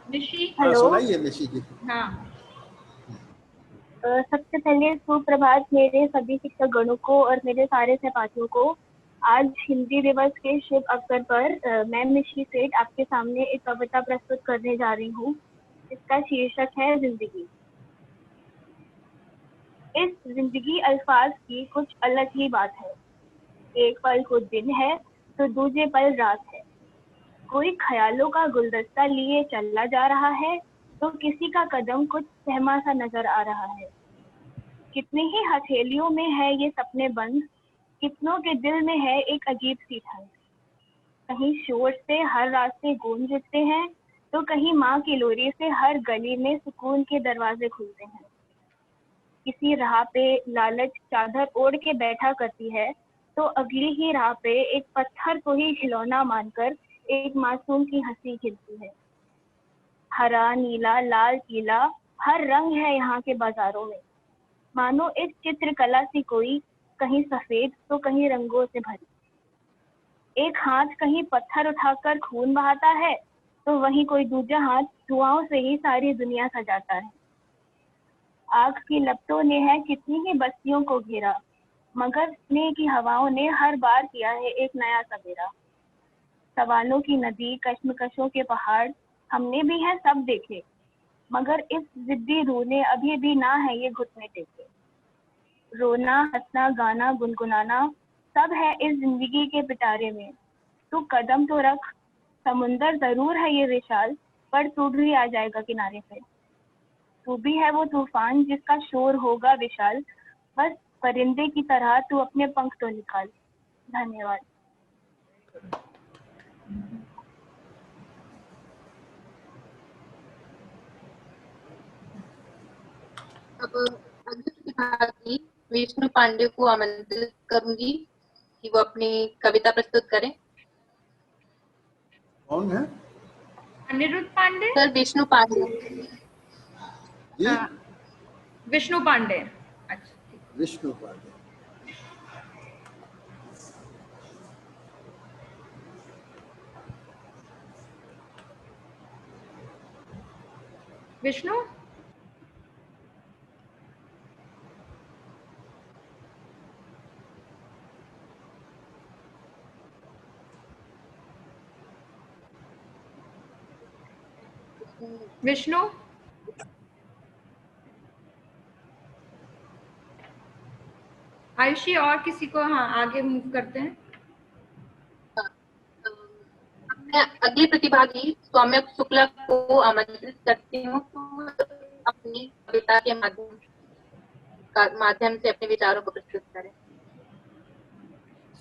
मिशी। हाँ, हेलो। सुनाइए निशी जी। हाँ, सबसे पहले सुप्रभात मेरे सभी शिक्षक गणों को और मेरे सारे सहपाठियों को। आज हिंदी दिवस के शुभ अवसर पर मैं मिशी सेठ आपके सामने एक कविता प्रस्तुत करने जा रही हूँ। इसका शीर्षक है जिंदगी। इस जिंदगी अल्फाज की कुछ अलग ही बात है। एक पल को दिन है तो दूसरे पल रात है। कोई ख्यालों का गुलदस्ता लिए चला जा रहा है तो किसी का कदम कुछ सहमा सा नजर आ रहा है। कितने ही हथेलियों में है ये सपने बंद, कितनों के दिल में है एक अजीब सी ठंड। कहीं शोर से हर रास्ते गूंज उठते हैं तो कहीं माँ की लोरी से हर गली में सुकून के दरवाजे खुलते हैं। किसी राह पे लालच चादर ओढ़ के बैठा करती है तो अगली ही राह पे एक पत्थर को ही खिलौना मानकर एक मासूम की हंसी खिलती है। हरा नीला लाल पीला हर रंग है यहाँ के बाजारों में। मानो एक चित्रकला सी कोई, कहीं सफेद तो कहीं रंगों से भरी। एक हाथ कहीं पत्थर उठाकर खून बहाता है तो वहीं कोई दूसरा हाथ धुआंओं से ही सारी दुनिया सजाता है। आग की लपटों ने है कितनी ही बस्तियों को घेरा, मगर स्नेह की हवाओं ने हर बार किया है एक नया सवेरा। सवालों की नदी कश्मकशों के पहाड़ हमने भी है सब देखे, मगर इस जिद्दी रूह ने अभी भी ना है ये घुटने टेके। रोना हंसना गाना गुनगुनाना सब है इस जिंदगी के पिटारे में। तू कदम तो रख, समुंदर जरूर है ये विशाल, पर तू भी आ जाएगा किनारे पे। तू भी है वो तूफान जिसका शोर होगा विशाल, बस परिंदे की तरह तू अपने पंख तो निकाल। धन्यवाद। अब अगले प्रतिभागी विष्णु पांडे को आमंत्रित करूंगी कि वो अपनी कविता प्रस्तुत करें। कौन है? अनिरुद्ध पांडे। सर विष्णु पांडे जी, विष्णु पांडे। अच्छा, विष्णु पांडे। विष्णु। विष्णु, आयुषी और किसी को, हाँ आगे मूव करते हैं। मैं अगले प्रतिभागी सौम्या शुक्ला को आमंत्रित करती हूँ तो अपनी कविता के माध्यम से अपने विचारों को प्रस्तुत करें।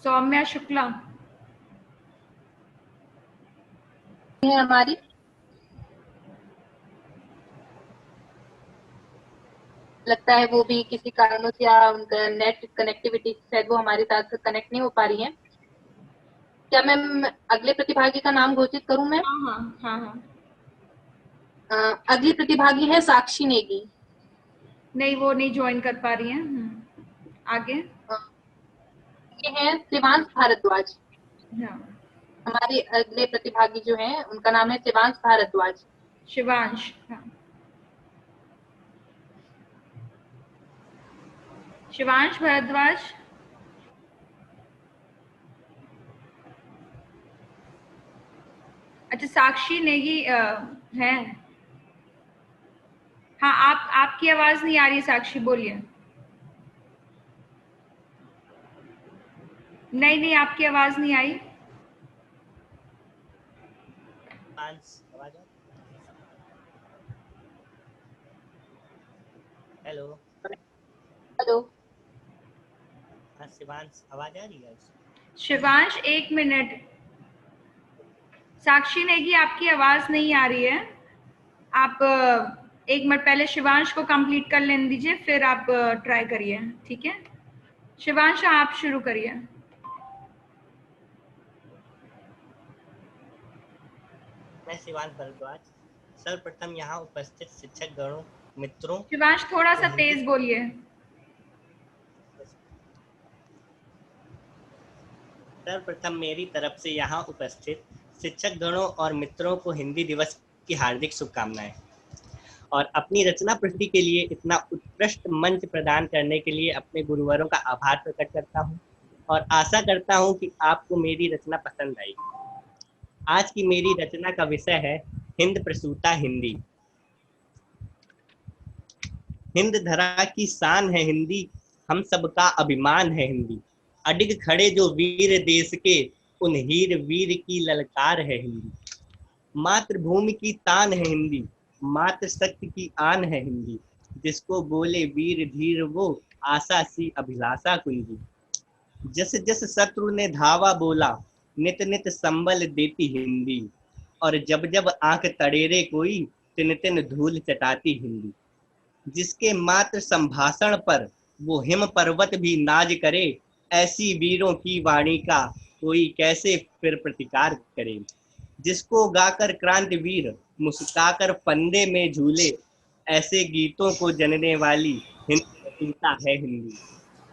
सौम्या शुक्ला है हमारी, लगता है वो भी किसी कारणों से या उनका नेट कनेक्टिविटी शायद वो हमारे साथ कनेक्ट नहीं हो पा रही है। क्या मैं अगले प्रतिभागी का नाम घोषित करूं मैं? हाँ हाँ हाँ। अगली प्रतिभागी है साक्षी नेगी। नहीं, वो नहीं ज्वाइन कर पा रही हैं। आगे ये है शिवांश भारद्वाज। हाँ, हमारे अगले प्रतिभागी जो हैं उनका नाम है शिवांश भारद्वाज। शिवांश, हाँ शिवांश भारद्वाज। अच्छा, साक्षी नेगी है। हाँ, आपकी आवाज नहीं आ रही साक्षी, बोलिए। नहीं, आपकी आवाज नहीं आई। हेलो हेलो, शिवांश, आवाज आ रही है? शिवांश, 1 मिनट। साक्षी नेगी, आपकी आवाज नहीं आ रही है। आप 1 मिनट पहले शिवांश को कंप्लीट कर लेने दीजिए, फिर आप ट्राई करिए, ठीक है? शिवांश, आप शुरू करिए। मैं शिवांश भारद्वाज सर्वप्रथम यहाँ उपस्थित शिक्षक गणों, मित्रों। शिवांश, थोड़ा सा तेज बोलिए। सर्वप्रथम मेरी तरफ से यहाँ उपस्थित शिक्षक गणों और मित्रों को हिंदी दिवस की हार्दिक शुभकामनाएं और अपनी रचना प्रस्तुति के लिए इतना उत्कृष्ट मंच प्रदान करने के लिए अपने गुरुवरों का आभार प्रकट करता हूँ और आशा करता हूँ कि आपको मेरी रचना पसंद आई। आज की मेरी रचना का विषय है हिंद प्रसूता हिंदी। हिंद धरा की शान है हिंदी, हम सबका अभिमान है हिंदी। अडिग खड़े जो वीर देश के, उन हीर वीर की ललकार है हिंदी। मातृभूमि की तान है हिंदी, मातृ शक्ति की आन है हिंदी। जिसको बोले वीर धीर वो, आशा सी अभिलाषा कुंजी। जस जस शत्रु ने धावा बोला, नित नित संबल देती हिंदी। और जब जब आंख तड़ेरे कोई, तिन तिन धूल चटाती हिंदी। जिसके मात्र संभाषण पर वो हिम पर्वत भी नाज करे, ऐसी वीरों की वाणी का कोई कैसे फिर प्रतिकार करे। जिसको गाकर क्रांतिवीर मुस्कुराकर फंदे में झूले, ऐसे गीतों को जनने वाली हिंदुस्तान है हिंदी।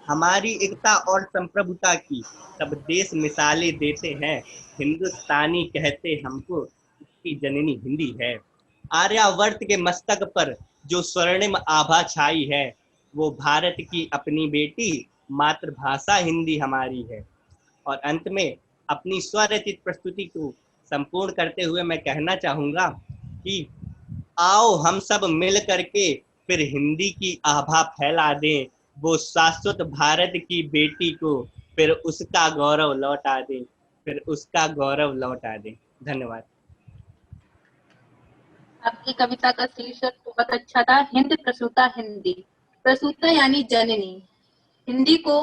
हमारी एकता और संप्रभुता की सब देश मिसालें देते हैं, हिंदुस्तानी कहते हमको, इसकी जननी हिंदी है। आर्यावर्त के मस्तक पर जो स्वर्णिम आभा छाई है, वो भारत की अपनी बेटी मातृभाषा हिंदी हमारी है। और अंत में अपनी स्वरचित प्रस्तुति को संपूर्ण करते हुए मैं कहना चाहूंगा कि आओ हम सब मिल करके फिर हिंदी की आभा फैला दें, वो शाश्वत भारत की बेटी को फिर उसका गौरव लौटा दें, फिर उसका गौरव लौटा दें। धन्यवाद। आपकी कविता का शीर्षक बहुत अच्छा था, हिंद प्रसूता हिंदी। प्रसूता यानी जननी। हिंदी को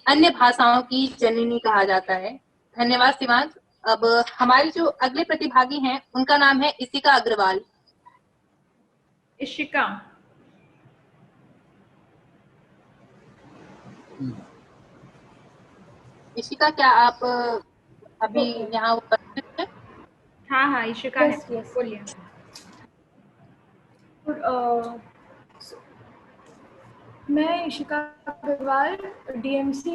अन्य भाषाओं की जननी कहा जाता है। धन्यवाद शिवांश। अब हमारे जो अगले प्रतिभागी हैं उनका नाम है इशिका अग्रवाल। इशिका, इशिका, क्या आप अभी यहाँ उपस्थित हैं? हाँ इशिका है, Yes. बोलिए। मैं इशिका अग्रवाल DMC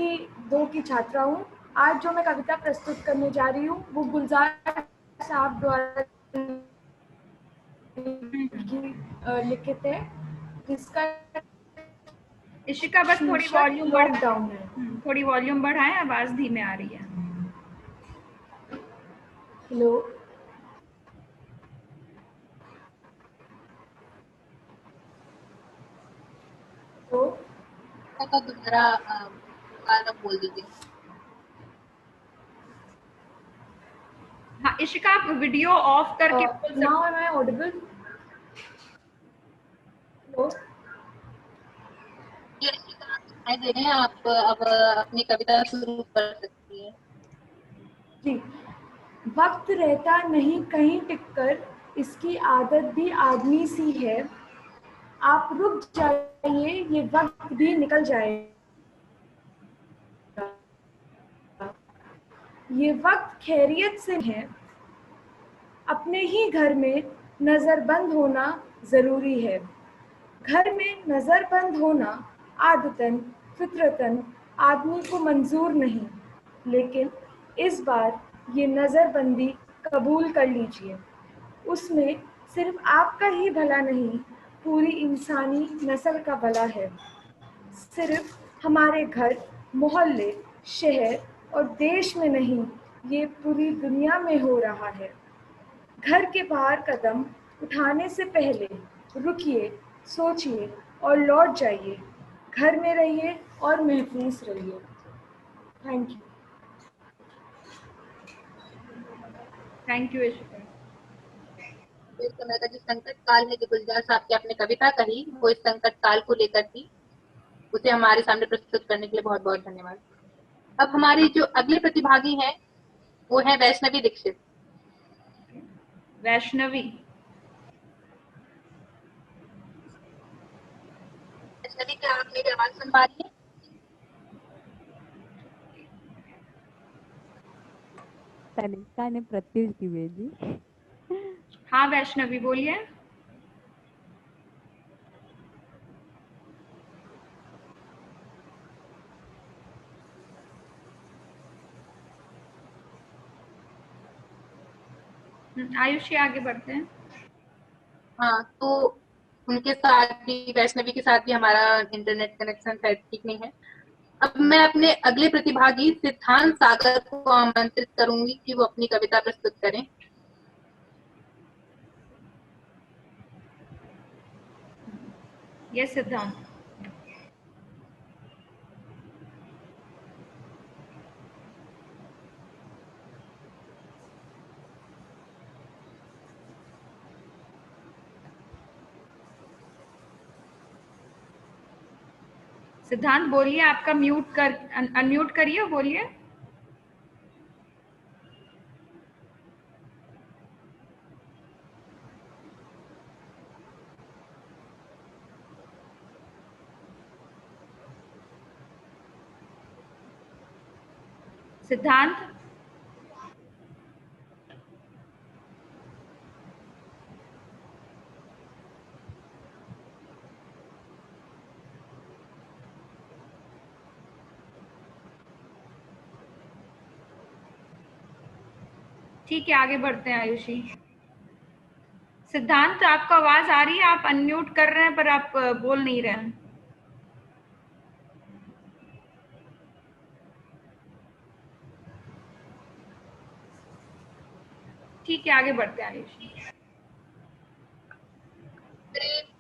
2 की छात्रा हूँ। आज जो मैं कविता प्रस्तुत करने जा रही हूँ वो गुलजार साहब द्वारा लिखित है, जिसका इशिका, बस थोड़ी वॉल्यूम लॉकडाउन है। थोड़ी वॉल्यूम बढ़ाएं, आवाज धीमे आ रही है। हेलो, तो का दोबारा गाना बोल दीजिए। हाँ इशिका, आप वीडियो ऑफ करके बोल सकते नाउ एम आई ऑडिबल? ये दिखाई दे रहे हैं, आप अब अपनी कविता शुरू कर सकती है। जी। वक्त रहता नहीं कहीं टिककर, इसकी आदत भी आदमी सी है। आप रुक जाइए, ये वक्त भी निकल जाएगा। ये वक्त खैरियत से है, अपने ही घर में नज़रबंद होना ज़रूरी है। घर में नज़रबंद होना आदतन फितरतन आदमी को मंजूर नहीं, लेकिन इस बार ये नज़रबंदी कबूल कर लीजिए। उसमें सिर्फ आपका ही भला नहीं, पूरी इंसानी नस्ल का भला है। सिर्फ हमारे घर, मोहल्ले, शहर और देश में नहीं, ये पूरी दुनिया में हो रहा है। घर के बाहर कदम उठाने से पहले रुकिए, सोचिए और लौट जाइए। घर में रहिए और महफूज रहिए। Thank you. Thank you Ishika. इस समय का जो संकट काल है, जो गुलजार साहब की आपने कविता कही, वो इस संकट काल को लेकर थी। उसे हमारे सामने प्रस्तुत करने के लिए बहुत बहुत धन्यवाद। अब हमारे जो अगले प्रतिभागी हैं वो है वैष्णवी दीक्षित। वैष्णवी, वैष्णवी, क्या आप मेरी आवाज सुन पा रही हैं? तनिष्का ने प्रत्युष की भेजी। हाँ वैष्णवी बोलिए। आयुषी, आगे बढ़ते हैं। हाँ, तो उनके साथ भी, वैष्णवी के साथ भी हमारा इंटरनेट कनेक्शन शायद ठीक नहीं है। अब मैं अपने अगले प्रतिभागी सिद्धांत सागर को आमंत्रित करूंगी कि वो अपनी कविता प्रस्तुत करें। ये सिद्धांत। सिद्धांत बोलिए, आपका म्यूट कर, अनम्यूट करिए, बोलिए। सिद्धांत, ठीक है आगे बढ़ते हैं आयुषी। सिद्धांत, आपको आवाज आ रही है, आप अनम्यूट कर रहे हैं पर आप बोल नहीं रहे हैं। ठीक है आगे बढ़ते हैं आयुषी।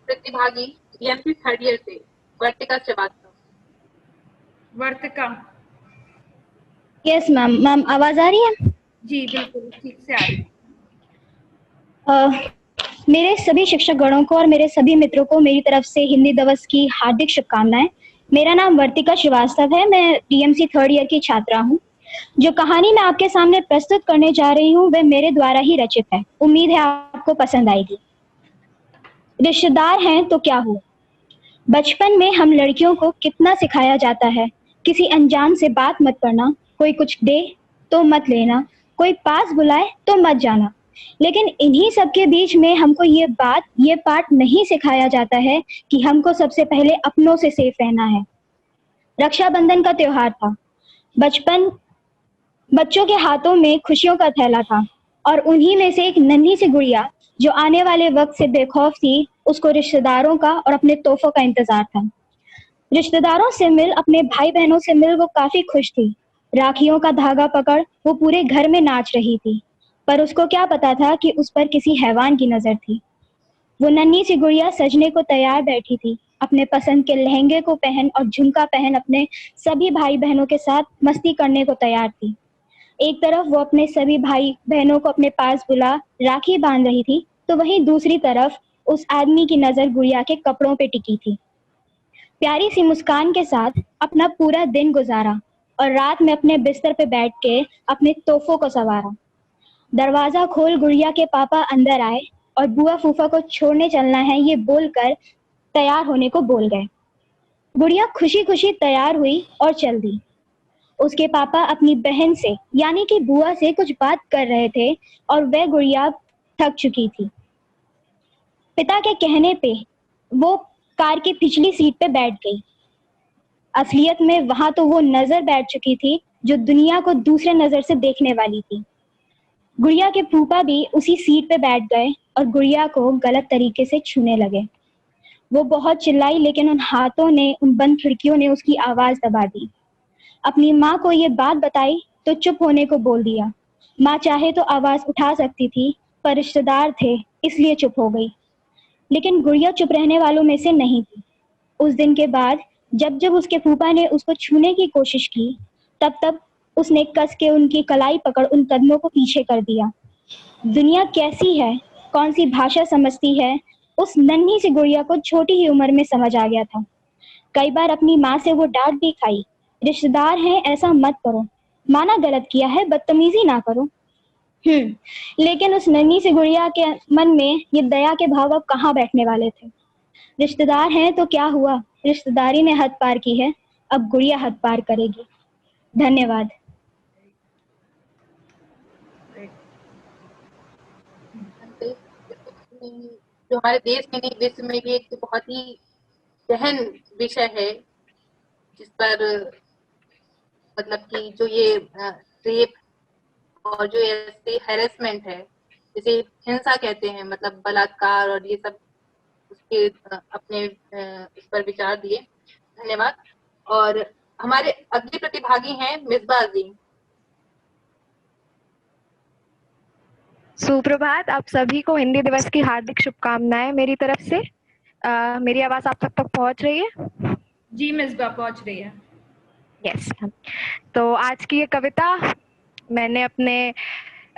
प्रतिभागी डीएमसी थर्ड ईयर से Vartika Srivastava. Vartika. Yes ma'am. Ma'am आवाज आ रही है? जी बिल्कुल ठीक से आ रही है। मेरे सभी शिक्षक गणों को और मेरे सभी मित्रों को मेरी तरफ से हिंदी दिवस की हार्दिक शुभकामनाएं। मेरा नाम वर्तिका श्रीवास्तव है। मैं डीएमसी थर्ड ईयर की छात्रा हूँ। जो कहानी मैं आपके सामने प्रस्तुत करने जा रही हूँ वह मेरे द्वारा ही रचित है। उम्मीद है आपको पसंद आएगी। रिश्तेदार हैं तो क्या हुआ? बचपन में हम लड़कियों को कितना सिखाया जाता है, किसी अनजान से बात मत करना, कोई कुछ दे तो मत लेना, कोई पास बुलाए तो मत जाना। लेकिन इन्हीं सब के बीच में हमको ये पाठ नहीं सिखाया जाता है कि हमको सबसे पहले अपनों से सेफ रहना है। रक्षाबंधन का त्योहार था। बच्चों के हाथों में खुशियों का थैला था और उन्हीं में से एक नन्ही सी गुड़िया जो आने वाले वक्त से बेखौफ थी, उसको रिश्तेदारों का और अपने तोहफों का इंतजार था। रिश्तेदारों से मिल, अपने भाई बहनों से मिल वो काफी खुश थी। राखियों का धागा पकड़ वो पूरे घर में नाच रही थी, पर उसको क्या पता था कि उस पर किसी हैवान की नजर थी। वो नन्ही सी गुड़िया सजने को तैयार बैठी थी अपने पसंद के लहंगे को पहन और झुमका पहन अपने सभी भाई बहनों के साथ मस्ती करने को तैयार थी। एक तरफ वो अपने सभी भाई बहनों को अपने पास बुला राखी बांध रही थी, तो वहीं दूसरी तरफ उस आदमी की नजर गुड़िया के कपड़ों पे टिकी थी। प्यारी सी मुस्कान के साथ अपना पूरा दिन गुजारा और रात में अपने बिस्तर पे बैठ के अपने तोहफों को संवारा। दरवाजा खोल गुड़िया के पापा अंदर आए और बुआ फूफा को छोड़ने चलना है ये बोलकर तैयार होने को बोल गए। गुड़िया खुशी खुशी तैयार हुई और चल दी। उसके पापा अपनी बहन से यानी कि बुआ से कुछ बात कर रहे थे और वह गुड़िया थक चुकी थी। पिता के कहने पे वो कार की पिछली सीट पे बैठ गई। असलियत में वहां तो वो नजर बैठ चुकी थी जो दुनिया को दूसरे नजर से देखने वाली थी। गुड़िया के फूफा भी उसी सीट पे बैठ गए और गुड़िया को गलत तरीके से छूने लगे। वो बहुत चिल्लाई लेकिन उन हाथों ने, उन बंद खिड़कियों ने उसकी आवाज दबा दी। अपनी माँ को ये बात बताई तो चुप होने को बोल दिया। माँ चाहे तो आवाज उठा सकती थी पर रिश्तेदार थे इसलिए चुप हो गई। लेकिन गुड़िया चुप रहने वालों में से नहीं थी। उस दिन के बाद जब जब उसके फूफा ने उसको छूने की कोशिश की तब तब उसने कस के उनकी कलाई पकड़ उन कदमों को पीछे कर दिया। दुनिया कैसी है, कौन सी भाषा समझती है, उस नन्ही सी गुड़िया को छोटी ही उम्र में समझ आ गया था। कई बार अपनी माँ से वो डांट भी खाई, रिश्तेदार हैं ऐसा मत करो, माना गलत किया है बदतमीजी ना करो। लेकिन उस नन्ही सी गुड़िया के मन में ये दया के भाव अब कहाँ बैठने वाले थे। रिश्तेदार हैं तो क्या हुआ, रिश्तेदारी ने हद पार की है, अब गुड़िया हद पार करेगी। धन्यवाद। जो हमारे देश में नहीं विश्व में भी एक बहुत ही गहन विषय है जिस पर मतलब कि जो ये रेप और जो ऐसे हैरेसमेंट है जिसे हिंसा कहते हैं, मतलब बलात्कार और ये सब, उसके अपने इस पर विचार दिए। धन्यवाद। और हमारे अगले प्रतिभागी हैं मिसबा अजीम। सुप्रभात। आप सभी को हिंदी दिवस की हार्दिक शुभकामनाएं मेरी तरफ से। मेरी आवाज आप तक पहुंच रही है? जी मिसबा, पहुंच रही है। यस। तो आज की ये कविता मैंने अपने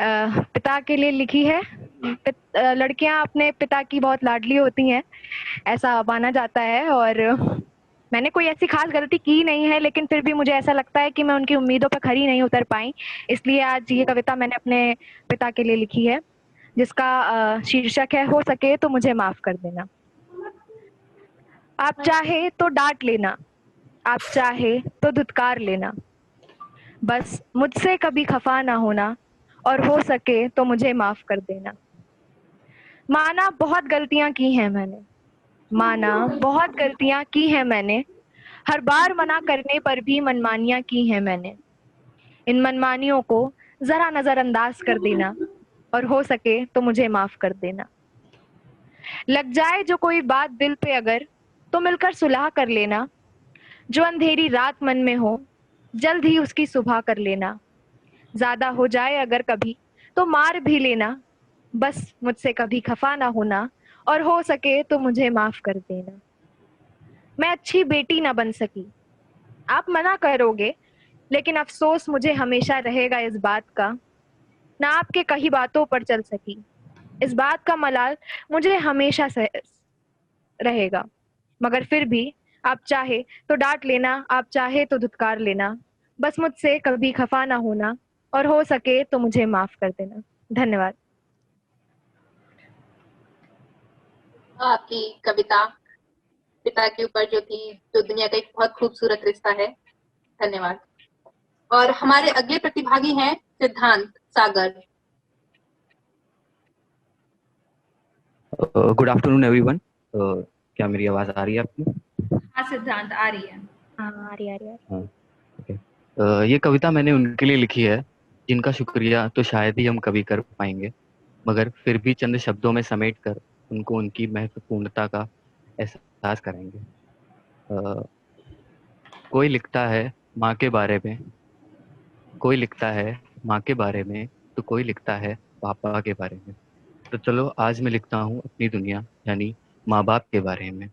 पिता के लिए लिखी है। लड़कियां अपने पिता की बहुत लाडली होती हैं, ऐसा माना जाता है, और मैंने कोई ऐसी खास गलती की नहीं है, लेकिन फिर भी मुझे ऐसा लगता है कि मैं उनकी उम्मीदों पर खरी नहीं उतर पाई। इसलिए आज ये कविता मैंने अपने पिता के लिए लिखी है, जिसका शीर्षक है हो सके तो मुझे माफ कर देना। आप चाहे तो डांट लेना, आप चाहे तो धुतकार लेना, बस मुझसे कभी खफा ना होना, और हो सके तो मुझे माफ कर देना। माना बहुत गलतियां की हैं मैंने, माना बहुत गलतियां की हैं मैंने, हर बार मना करने पर भी मनमानियां की हैं मैंने। इन मनमानियों को जरा नजरअंदाज कर देना, और हो सके तो मुझे माफ कर देना। लग जाए जो कोई बात दिल पे अगर, तो मिलकर सुलह कर लेना। जो अंधेरी रात मन में हो, जल्द ही उसकी सुबह कर लेना। ज्यादा हो जाए अगर कभी तो मार भी लेना, बस मुझसे कभी खफा ना होना, और हो सके तो मुझे माफ कर देना। मैं अच्छी बेटी ना बन सकी, आप मना करोगे, लेकिन अफसोस मुझे हमेशा रहेगा इस बात का, ना आपके कही बातों पर चल सकी। इस बात का मलाल मुझे हमेशा रहेगा। मगर फिर भी आप चाहे तो डांट लेना, आप चाहे तो धुतकार लेना, बस मुझसे कभी खफा ना होना, और हो सके तो मुझे माफ कर देना। धन्यवाद। आपकी कविता पिता के ऊपर जो थी, जो दुनिया का एक बहुत खूबसूरत रिश्ता है। धन्यवाद। और हमारे अगले प्रतिभागी हैं सिद्धांत सागर। Good afternoon everyone. क्या मेरी आवाज आ रही है आपको? हाँ सिद्धांत, आ रही है। आ रही है। ओके। ये कविता मैंने उनके लिए लिखी है जिनका शुक्रिया तो शायद ही हम कभी कर पाएंगे, मगर फिर भी चंद शब्दों में समेट कर उनको उनकी महत्वपूर्णता का एहसास करेंगे। कोई लिखता है माँ के बारे में, कोई लिखता है माँ के बारे में, तो कोई लिखता है पापा के बारे में। तो चलो आज मैं लिखता हूँ अपनी दुनिया यानी माँ बाप के बारे में।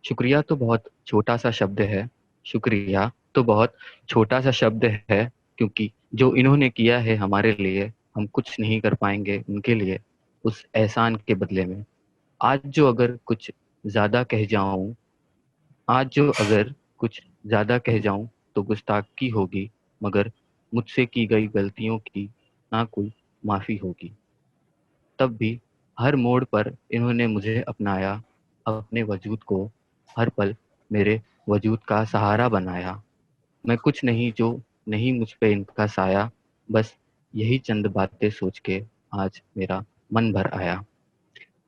शुक्रिया तो बहुत छोटा सा शब्द है, शुक्रिया तो बहुत छोटा सा शब्द है, क्योंकि जो इन्होंने किया है हमारे लिए, हम कुछ नहीं कर पाएंगे उनके लिए उस एहसान के बदले में। आज जो अगर कुछ ज़्यादा कह जाऊं आज जो अगर कुछ ज़्यादा कह जाऊं तो गुस्ताखी होगी, मगर मुझसे की गई गलतियों की ना कोई माफ़ी होगी। तब भी हर मोड़ पर इन्होंने मुझे अपनाया, अपने वजूद को हर पल मेरे वजूद का सहारा बनाया। मैं कुछ नहीं जो नहीं मुझ पे इनका साया, बस यही चंद बातें सोच के आज मेरा मन भर आया।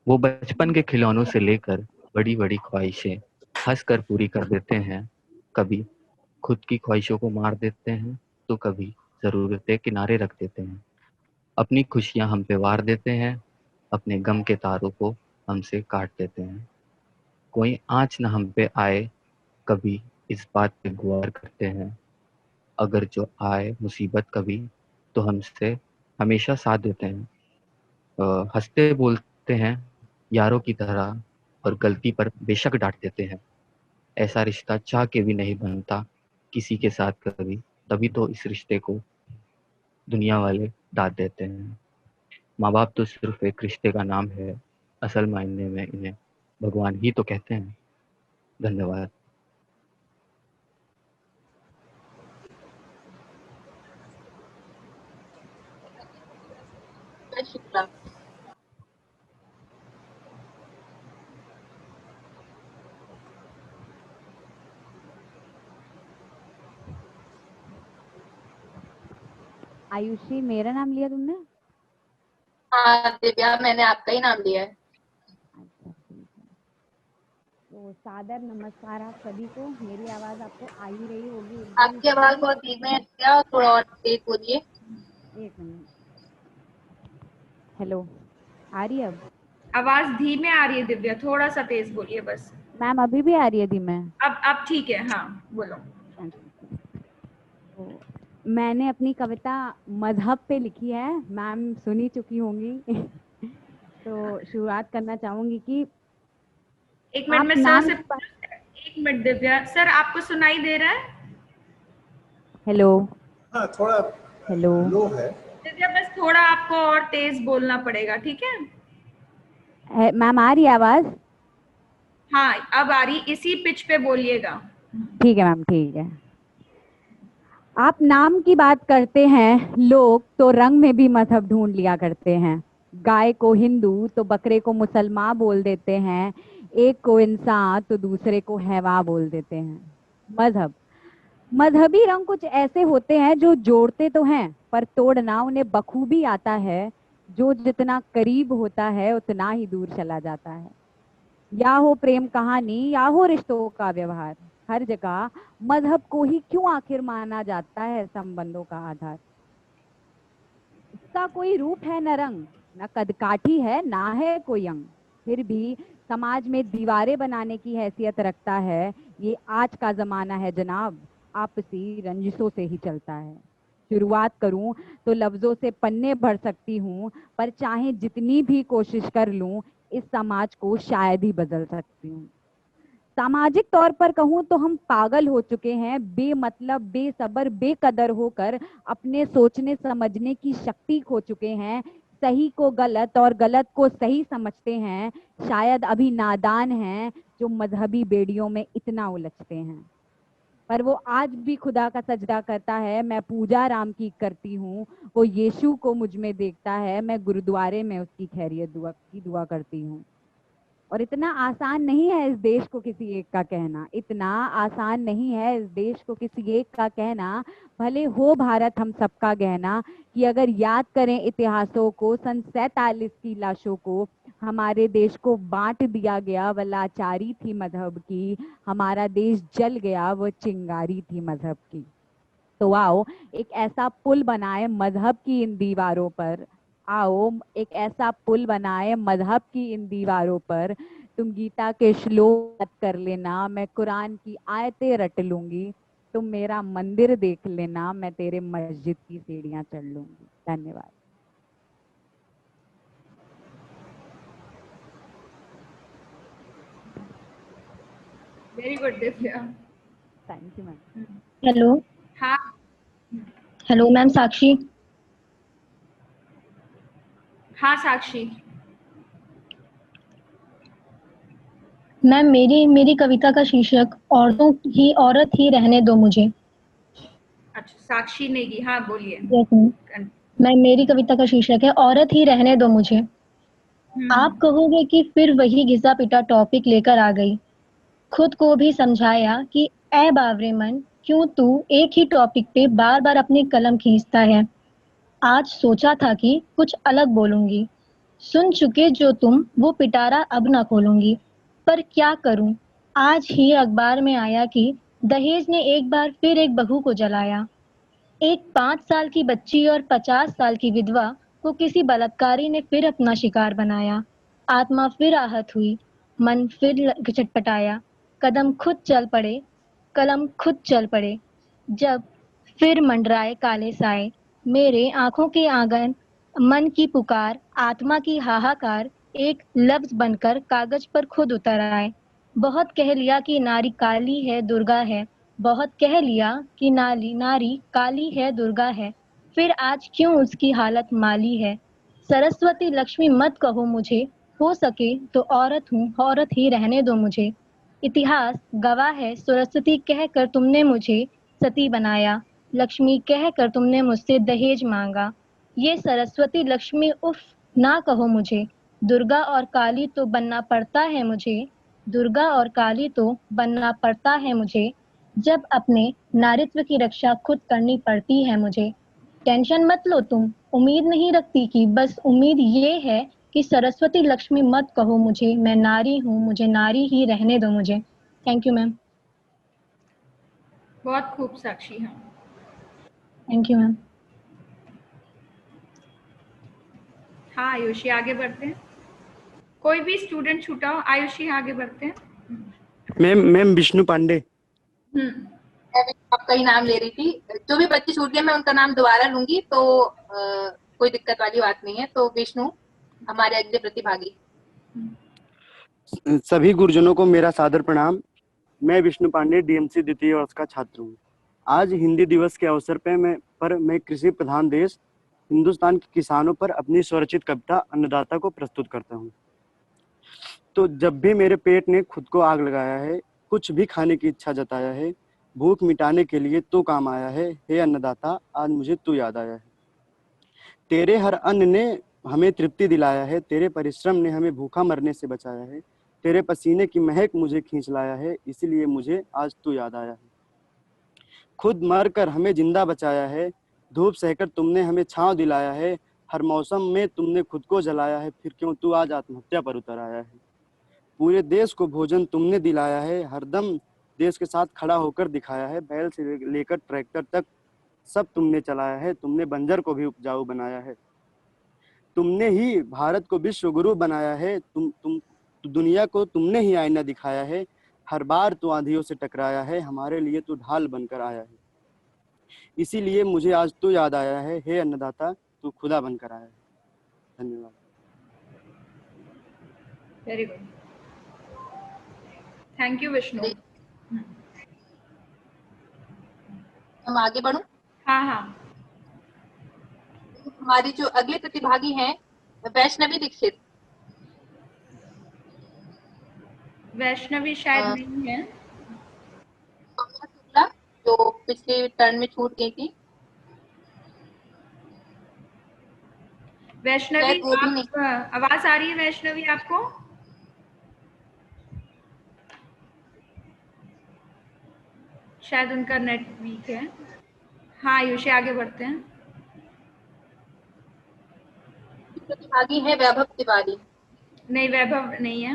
वो बचपन के खिलौनों से लेकर बड़ी बड़ी ख्वाहिशें हंस कर पूरी कर देते हैं। कभी खुद की ख्वाहिशों को मार देते हैं, तो कभी ज़रूरतें किनारे रख देते हैं। अपनी खुशियां हम पे वार देते हैं, अपने गम के तारों को हमसे काट देते हैं। कोई आँच न हम पे आए, कभी इस बात पे गौर करते हैं। अगर जो आए मुसीबत कभी, तो हमसे हमेशा साथ देते हैं। हंसते बोलते हैं यारों की तरह, और गलती पर बेशक डांट देते हैं। ऐसा रिश्ता चाह के भी नहीं बनता किसी के साथ कभी, तभी तो इस रिश्ते को दुनिया वाले डांट देते हैं। माँ बाप तो सिर्फ एक रिश्ते का नाम है, असल मायने में इन्हें भगवान ही तो कहते हैं। धन्यवाद। शुक्ला। आयुषी, मेरा नाम लिया तुमने? हाँ दिव्या, मैंने आपका ही नाम लिया है। अच्छा ठीक है। तो सादर नमस्कार आप सभी को। मेरी आवाज आपको आ ही रही होगी एकदम आपकी आवाज बहुत धीमे है क्या, थोड़ा और तेज बोलिए। एक मिनट। हेलो, आ रही है अब? आवाज धीमे आ रही है दिव्या, थोड़ा सा तेज बोलिए बस। मैम अभी भी आ रही है धीमे? अब ठीक है, हाँ बोलो। तो मैंने अपनी कविता मजहब पे लिखी है, मैम सुनी चुकी होंगी। तो शुरुआत करना चाहूंगी कि एक मिनट में सर से, एक मिनट दिव्या, सर आपको सुनाई दे रहा है? हेलो। हाँ थोड़ा हेलो लो है दिव्या, बस थोड़ा आपको और तेज बोलना पड़ेगा, ठीक है? मैम आ रही है आवाज? हाँ अब आ रही, इसी पिच पे बोलिएगा। ठीक है मैम, ठीक है। आप नाम की बात करते हैं, लोग तो रंग में भी मजहब ढूंढ लिया करते हैं। गाय को हिंदू तो बकरे को मुसलमान बोल देते हैं, एक को इंसान तो दूसरे को हैवा बोल देते हैं। मजहब, मजहबी रंग कुछ ऐसे होते हैं जो जोड़ते तो हैं पर तोड़ना उन्हें बखूबी आता है। जो जितना करीब होता है उतना ही दूर चला जाता है। या हो प्रेम कहानी या हो रिश्तों का व्यवहार, हर जगह मजहब को ही क्यों आखिर माना जाता है संबंधों का आधार। इसका कोई रूप है न रंग, न कदकाठी है ना है कोई अंग, फिर भी समाज में दीवारें बनाने की हैसियत रखता है। ये आज का जमाना है जनाब, आपसी रंजिशों से ही चलता है। शुरुआत करूं तो लफ्जों से पन्ने भर सकती हूँ, पर चाहे जितनी भी कोशिश कर लूं इस समाज को शायद ही बदल सकती हूँ। सामाजिक तौर पर कहूँ तो हम पागल हो चुके हैं, बेमतलब बेसबर बेकदर होकर अपने सोचने समझने की शक्ति खो चुके हैं। सही को गलत और गलत को सही समझते हैं। शायद अभी नादान हैं जो मजहबी बेड़ियों में इतना उलझते हैं। पर वो आज भी खुदा का सजदा करता है, मैं पूजा राम की करती हूँ। वो यीशु को मुझ में देखता है, मैं गुरुद्वारे में उसकी खैरियत दुआ करती हूँ। और इतना आसान नहीं है इस देश को किसी एक का कहना, इतना आसान नहीं है इस देश को किसी एक का कहना। भले हो भारत हम सबका गहना, कि अगर याद करें इतिहासों को, सन 47 की लाशों को, हमारे देश को बांट दिया गया वह लाचारी थी मजहब की। हमारा देश जल गया वो चिंगारी थी मजहब की। तो आओ एक ऐसा पुल बनाए मजहब की इन दीवारों पर, आओ एक ऐसा पुल बनाए मजहब की इन दीवारों पर। तुम गीता के श्लोक याद कर लेना, मैं कुरान की आयतें रट लूंगी। तुम मेरा मंदिर देख लेना, मैं तेरे मस्जिद की सीढ़ियां चढ़ लूंगी। धन्यवाद। Very good Divya. Thank you ma'am. Hello. हाँ हेलो मैम, साक्षी। हाँ साक्षी। मैम, मेरी कविता का शीर्षक औरत ही रहने दो मुझे। अच्छा, साक्षी नेगी, हाँ बोलिए। Yes, मैम, मेरी कविता का शीर्षक है औरत ही रहने दो मुझे। आप कहोगे कि फिर वही घिसा पिटा टॉपिक लेकर आ गई। खुद को भी समझाया कि ए बावरे मन, क्यों तू एक ही टॉपिक पे बार बार अपनी कलम खींचता है। आज सोचा था कि कुछ अलग बोलूंगी, सुन चुके जो तुम वो पिटारा अब ना खोलूंगी। पर क्या करूं, आज ही अखबार में आया कि दहेज ने एक बार फिर एक बहू को जलाया। एक 5 साल की बच्ची और 50 साल की विधवा को किसी बलात्कारी ने फिर अपना शिकार बनाया। आत्मा फिर आहत हुई, मन फिर छटपटाया, कदम खुद चल पड़े, कलम खुद चल पड़े। जब फिर मंडराए काले साए, मेरे आंखों के आंगन, मन की पुकार, आत्मा की हाहाकार एक लफ्ज बनकर कागज पर खुद उतर आए। बहुत कह लिया कि नारी काली है, दुर्गा है। बहुत कह लिया कि नारी काली है, दुर्गा है। फिर आज क्यों उसकी हालत माली है। सरस्वती लक्ष्मी मत कहो मुझे, हो सके तो औरत हूँ, औरत ही रहने दो मुझे। इतिहास गवाह है, सरस्वती कह कर तुमने मुझे सती बनाया। लक्ष्मी कह कर तुमने मुझसे दहेज मांगा। ये सरस्वती लक्ष्मी उफ ना कहो मुझे। दुर्गा और काली तो बनना पड़ता है मुझे। दुर्गा और काली तो बनना पड़ता है मुझे। जब अपने नारित्व की रक्षा खुद करनी पड़ती है मुझे। टेंशन मत लो तुम, उम्मीद नहीं रखती कि, बस उम्मीद ये है कि सरस्वती लक्ष्मी मत कहो मुझे, मैं नारी हूँ, मुझे नारी ही रहने दो मुझे। Thank you ma'am. बहुत खूब साक्षी। हाँ थैंक यू मैम। हाँ आयुषी, आगे बढ़ते हैं। कोई भी स्टूडेंट छूटा हो, आयुषी आगे बढ़ते हैं। मैम विष्णु पांडे। मैं भी आपका ही नाम ले रही थी। जो भी बच्चे छूट गए मैं उनका नाम दोबारा लूंगी, तो कोई दिक्कत वाली बात नहीं है। तो विष्णु हमारे अगले प्रतिभागी। सभी गुरुजनों को मेरा सादर प्रणाम। मैं विष्णु पांडे डीएमसी द्वितीय वर्ष का छात्र हूँ। आज हिंदी दिवस के अवसर पर मैं कृषि प्रधान देश हिंदुस्तान के किसानों पर अपनी स्वरचित कविता अन्नदाता को प्रस्तुत करता हूँ। तो जब भी मेरे पेट ने खुद को आग लगाया है, कुछ भी खाने की इच्छा जताया है, भूख मिटाने के लिए तू काम आया है। हे अन्नदाता, आज मुझे तू याद आया है। तेरे हर अन्न ने हमें तृप्ति दिलाया है, तेरे परिश्रम ने हमें भूखा मरने से बचाया है। तेरे पसीने की महक मुझे खींच लाया है, इसीलिए मुझे आज तू याद आया है। खुद मर कर हमें जिंदा बचाया है, धूप सहकर तुमने हमें छांव दिलाया है। हर मौसम में तुमने खुद को जलाया है, फिर क्यों तू आज आत्महत्या पर उतर आया है। पूरे देश को भोजन तुमने दिलाया है, हरदम देश के साथ खड़ा होकर दिखाया है। बैल से लेकर ट्रैक्टर तक सब तुमने चलाया है, तुमने बंजर को भी उपजाऊ बनाया है। तुमने ही भारत को विश्व गुरु बनाया है, तुम दुनिया को तुमने ही आईना दिखाया है। हर बार तू आंधियों से टकराया है, हमारे लिए तू ढाल बनकर आया है। इसीलिए मुझे आज तू याद आया है। हे अन्नदाता, तू खुदा बनकर आया है। धन्यवाद। Very good, thank you Vishnu. हम आगे बढ़ूं? हाँ हाँ। हमारी जो अगले प्रतिभागी हैं वैष्णवी दीक्षित। वैष्णवी शायद नहीं है। शुक्ला जो पिछले टर्न में छूट गई थी। वैष्णवी, आप आवाज आ रही है वैष्णवी आपको? शायद उनका नेट वीक है। हाँ आयुषी, आगे बढ़ते हैं। प्रतिभागी है वैभव तिवारी। नहीं, वैभव नहीं है।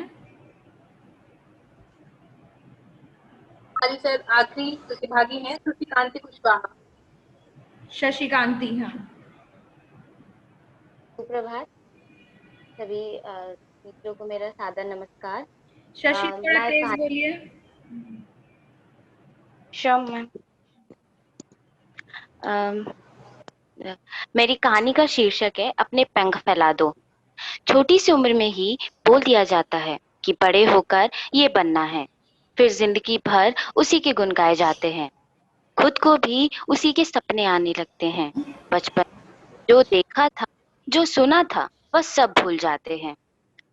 हमारी सर आखिरी प्रतिभागी है शशिकांति कुशवाहा। शशिकांति, हाँ। सुप्रभात सभी मित्रों को मेरा सादर नमस्कार। शशि थोड़ा तेज बोलिए। Sure ma'am. मेरी कहानी का शीर्षक है अपने पंख फैला दो। छोटी सी उम्र में ही बोल दिया जाता है कि बड़े होकर ये बनना है, फिर जिंदगी भर उसी के गुण गाए जाते हैं। खुद को भी उसी के सपने आने लगते हैं। बचपन जो देखा था, जो सुना था, वह सब भूल जाते हैं।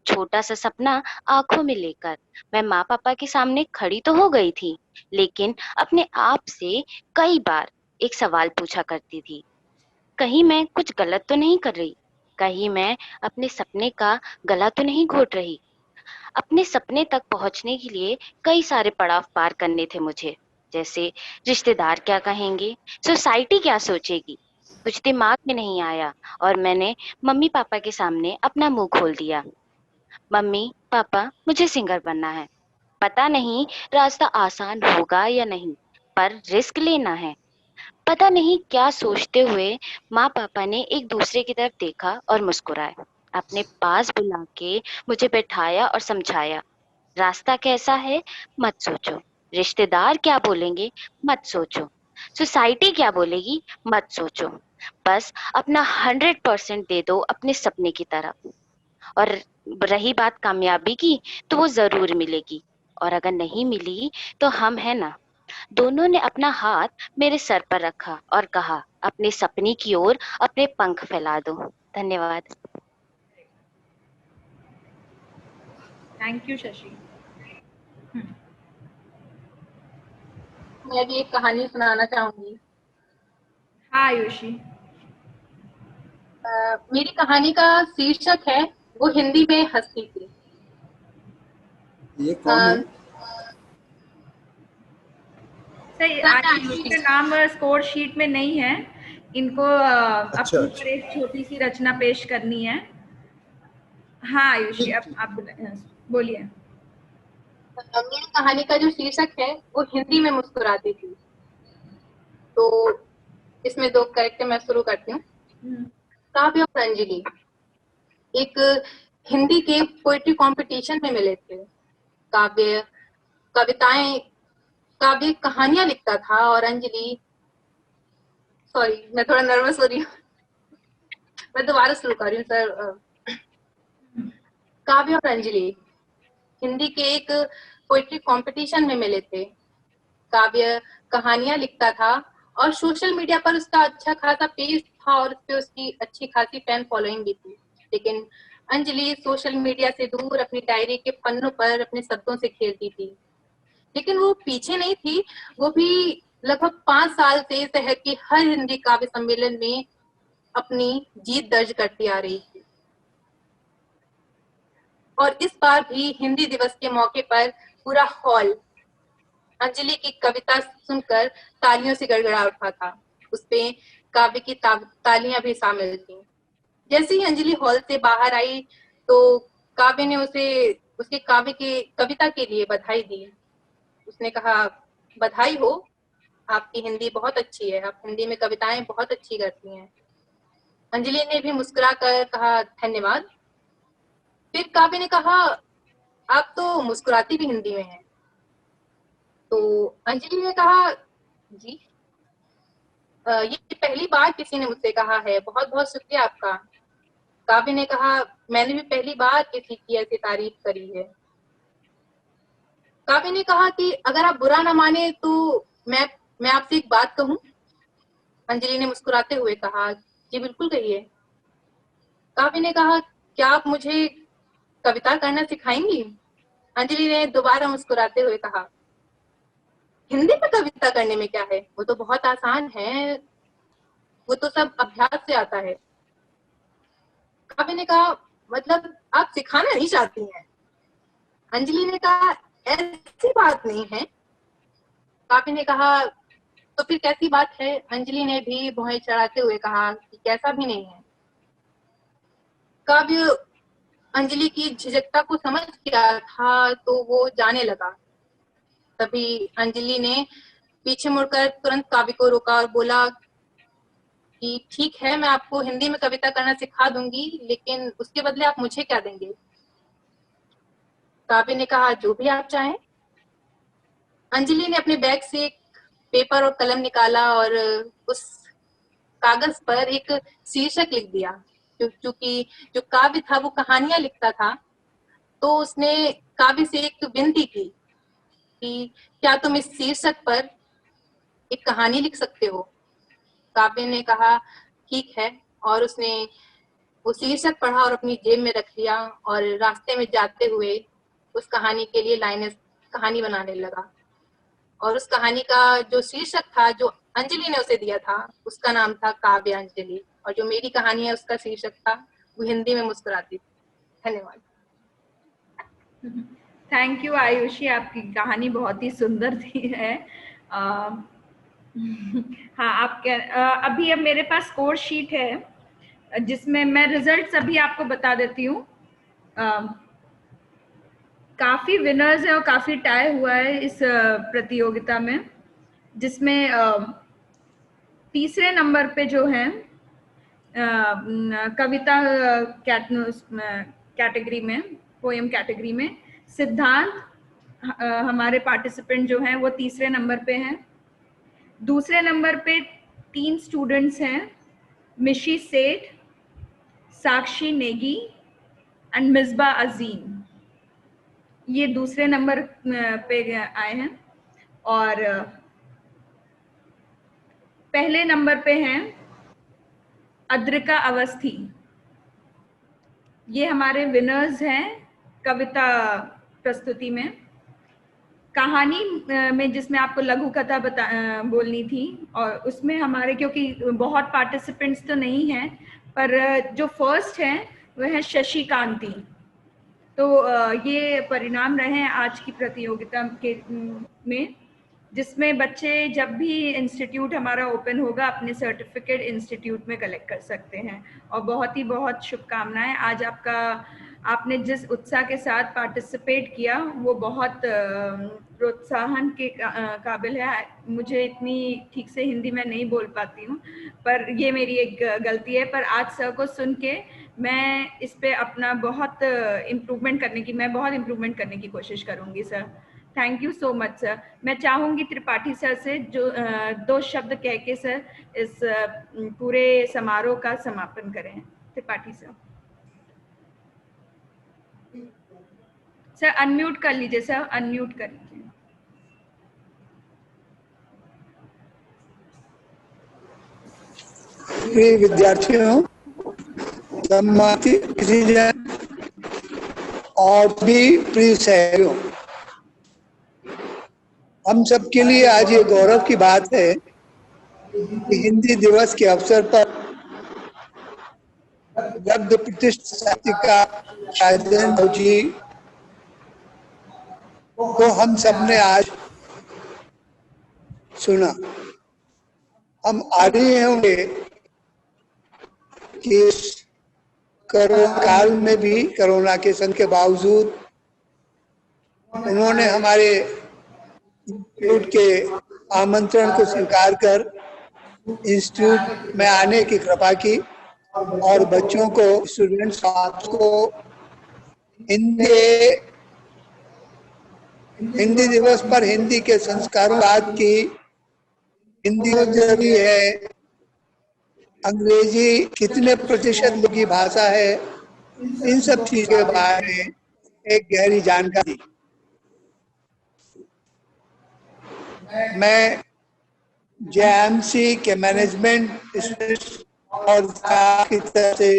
छोटा सा सपना आंखों में लेकर मैं माँ पापा के सामने खड़ी तो हो गई थी, लेकिन अपने आप से कई बार एक सवाल पूछा करती थी, कहीं मैं कुछ गलत तो नहीं कर रही, कहीं मैं अपने सपने का गला तो नहीं घोट रही। अपने सपने तक पहुंचने के लिए कई सारे पड़ाव पार करने थे मुझे, जैसे रिश्तेदार क्या कहेंगे, सोसाइटी क्या सोचेगी। कुछ दिमाग में नहीं आया और मैंने मम्मी पापा के सामने अपना मुंह खोल दिया। मम्मी पापा, मुझे सिंगर बनना है। पता नहीं रास्ता आसान होगा या नहीं, पर रिस्क लेना है। पता नहीं क्या सोचते हुए माँ पापा ने एक दूसरे की तरफ देखा और मुस्कुराए। अपने पास बुला के मुझे बैठाया और समझाया, रास्ता कैसा है मत सोचो, रिश्तेदार क्या बोलेंगे मत सोचो, सोसाइटी क्या बोलेगी मत सोचो, बस अपना 100% दे दो अपने सपने की तरफ। और रही बात कामयाबी की, तो वो जरूर मिलेगी, और अगर नहीं मिली तो हम है ना। दोनों ने अपना हाथ मेरे सर पर रखा और कहा, अपने सपने की ओर अपने पंख फैला दो। धन्यवाद। Thank you Shashi. मैं भी एक कहानी सुनाना चाहूंगी। हाँ आयुषी। मेरी कहानी का शीर्षक है वो हिंदी में हंसती थी। ये कौन है? सही, आयुषी का नाम स्कोर शीट में नहीं है। इनको अच्छा, अपनी पर एक छोटी सी रचना पेश करनी है। हाँ आयुषी, अब आप बोलिए। मेरी कहानी का जो शीर्षक है वो हिंदी में मुस्कुराती थी। तो इसमें 2 कैरेक्टर मैं शुरू करती हूँ। काव्य और अंजलि एक हिंदी के पोएट्री कंपटीशन में मिले थे। काव्य कहानियां लिखता था और अंजलि, सॉरी मैं थोड़ा नर्वस हो रही हूँ, मैं दोबारा शुरू कर रही हूँ सर। काव्य और अंजलि हिंदी के एक पोएट्री कंपटीशन में मिले थे। काव्य कहानियां लिखता था और सोशल मीडिया पर उसका अच्छा खासा पेज था और उस पे उसकी अच्छी खासी फैन फॉलोइंग भी थी। लेकिन अंजलि सोशल मीडिया से दूर अपनी डायरी के पन्नों पर अपने शब्दों से खेलती थी। लेकिन वो पीछे नहीं थी, वो भी लगभग 5 साल से शहर के हर हिंदी काव्य सम्मेलन में अपनी जीत दर्ज करती आ रही थी। और इस बार भी हिंदी दिवस के मौके पर पूरा हॉल अंजलि की कविता सुनकर तालियों से गड़गड़ा उठा था। उसपे काव्य की तालियां भी शामिल थी। जैसे ही अंजलि हॉल से बाहर आई तो काव्य ने उसे उसके काव्य के कविता के लिए बधाई दी। उसने कहा, बधाई हो, आपकी हिंदी बहुत अच्छी है, आप हिंदी में कविताएं बहुत अच्छी करती हैं। अंजलि ने भी मुस्कुराकर कहा, धन्यवाद। फिर काव्य ने कहा, आप तो मुस्कुराती भी हिंदी में हैं। तो अंजलि ने कहा, जी ये पहली बार किसी ने मुझसे कहा है, बहुत बहुत शुक्रिया आपका। काव्य ने कहा, मैंने भी पहली बार किसी की ऐसी तारीफ करी है। काव्य ने कहा कि अगर आप बुरा ना माने तो मैं आपसे एक बात कहूं। अंजलि ने मुस्कुराते हुए कहा, जी बिल्कुल कहिए। काव्य ने कहा, क्या आप मुझे कविता करना सिखाएंगी? अंजलि ने दोबारा मुस्कुराते हुए कहा, हिंदी में कविता करने में क्या है, वो तो बहुत आसान है, वो तो सब अभ्यास से आता है। काव्य ने कहा, मतलब आप सिखाना नहीं चाहती हैं? अंजलि ने कहा, ऐसी बात नहीं है। काव्य ने कहा, तो फिर कैसी बात है? अंजलि ने भी भौहें चढ़ाते हुए कहा कि कैसा भी नहीं है। काव्य अंजलि की झिझकता को समझ गया था तो वो जाने लगा। तभी अंजलि ने पीछे मुड़कर तुरंत काव्य को रोका और बोला कि ठीक है, मैं आपको हिंदी में कविता करना सिखा दूंगी, लेकिन उसके बदले आप मुझे क्या देंगे? काव्य ने कहा, जो भी आप चाहें। अंजलि ने अपने बैग से एक पेपर और कलम निकाला और उस कागज पर एक शीर्षक लिख दिया। क्योंकि जो काव्य था वो कहानियां लिखता था, तो उसने काव्य से एक विनती की कि क्या तुम इस शीर्षक पर एक कहानी लिख सकते हो। काव्य ने कहा ठीक है, और उसने वो शीर्षक पढ़ा और अपनी जेब में रख लिया और रास्ते में जाते हुए उस कहानी के लिए लाइनें कहानी बनाने लगा। और उस कहानी का जो शीर्षक था, जो अंजलि ने उसे दिया था, उसका नाम था काव्य अंजलि, और जो मेरी कहानी है उसका शीर्षक था वो हिंदी में मुस्कुराती थी। धन्यवाद। थैंक यू आयुषी, आपकी कहानी बहुत ही सुंदर थी है। हाँ, आप अभी अब मेरे पास स्कोर शीट है जिसमें मैं रिजल्ट्स अभी आपको बता देती हूँ। काफी विनर्स हैं और काफी टाई हुआ है इस प्रतियोगिता में, जिसमें तीसरे नंबर पे जो है कविता कैटेगरी में, पोएम कैटेगरी में सिद्धांत हमारे पार्टिसिपेंट जो हैं वो तीसरे नंबर पे हैं। दूसरे नंबर पे 3 स्टूडेंट्स हैं, मिशी सेठ, साक्षी नेगी एंड मिसबा अजीम, ये दूसरे नंबर पे आए हैं। और पहले नंबर पे हैं अद्रिका अवस्थी, ये हमारे विनर्स हैं कविता प्रस्तुति में। कहानी में जिसमें आपको लघु कथा बोलनी थी, और उसमें हमारे, क्योंकि बहुत पार्टिसिपेंट्स तो नहीं हैं, पर जो फर्स्ट हैं वह है शशि कांति। तो ये परिणाम रहे आज की प्रतियोगिता के में, जिसमें बच्चे जब भी इंस्टीट्यूट हमारा ओपन होगा अपने सर्टिफिकेट इंस्टीट्यूट में कलेक्ट कर सकते हैं। और बहुत शुभकामनाएं। आज आपने जिस उत्साह के साथ पार्टिसिपेट किया वो बहुत प्रोत्साहन के काबिल है। मुझे इतनी ठीक से हिंदी में नहीं बोल पाती हूँ, पर ये मेरी एक गलती है। पर आज सर को सुन के मैं इस पे अपना बहुत इम्प्रूवमेंट करने की कोशिश करूँगी sir. Thank you so much sir. मैं चाहूँगी त्रिपाठी सर से जो 2 शब्द कह के सर इस पूरे समारोह का समापन करें। त्रिपाठी सर, सर अनम्यूट कर लीजिए, सर अनम्यूट कर लीजिए। प्रिय विद्यार्थियों, और भी प्रिय सहयोगियों, हम सबके लिए आज ये गौरव की बात है कि हिंदी दिवस के अवसर पर लब्ध प्रतिष्ठित साहित्यिका शायदेन जी को हम सबने आज सुना। हम आगे होंगे कि कोरोना काल में भी, कोरोना के संकट के बावजूद उन्होंने हमारे इंस्टीट्यूट के आमंत्रण को स्वीकार कर इंस्टीट्यूट में आने की कृपा की और बच्चों को, स्टूडेंट्स को हिंदी दिवस पर हिंदी के संस्कारों बात की। हिंदी जरूरी है, अंग्रेजी कितने प्रतिशत की भाषा है, इन सब चीजों के बारे में एक गहरी जानकारी। मैं जेएमसी के मैनेजमेंट और की तरफ से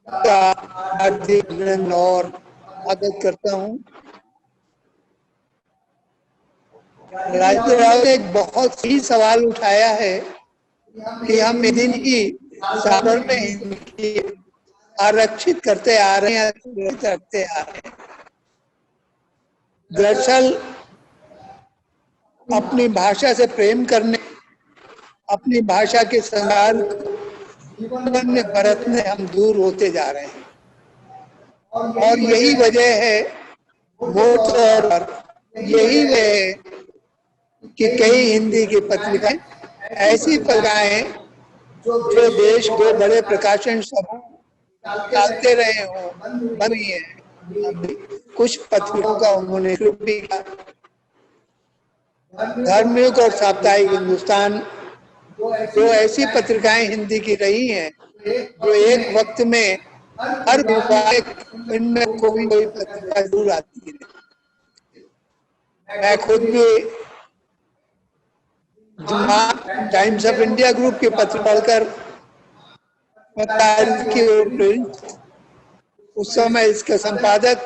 हार्दिक अभिनंदन और स्वागत करता हूँ। राजेंद्र ने एक बहुत सही सवाल उठाया है कि हम दिन ही सागर में हिंदी आरक्षित करते आ रहे हैं, करते आ रहे हैं। दरअसल अपनी भाषा से प्रेम करने, अपनी भाषा के संस्कार जीवन में बरतने हम दूर होते जा रहे हैं, और यही वजह है, और यही वजह है कि कई हिंदी की पत्रिकाएं, ऐसी पत्रिकाएं जो देश को बड़े प्रकाशन समूह डालते रहे हों, बन रही हैं। कुछ पत्रिकाओं का उन्होंने भी किया। धार्मिक और साप्ताहिक हिंदुस्तान, जो ऐसी पत्रिकाएं हिंदी की रही हैं जो एक वक्त में हर विभाग इनमें कोई पत्रिका जरूर आती है। मैं खुद भी टाइम्स ऑफ इंडिया ग्रुप के पत्र पढ़कर उस समय इसके संपादक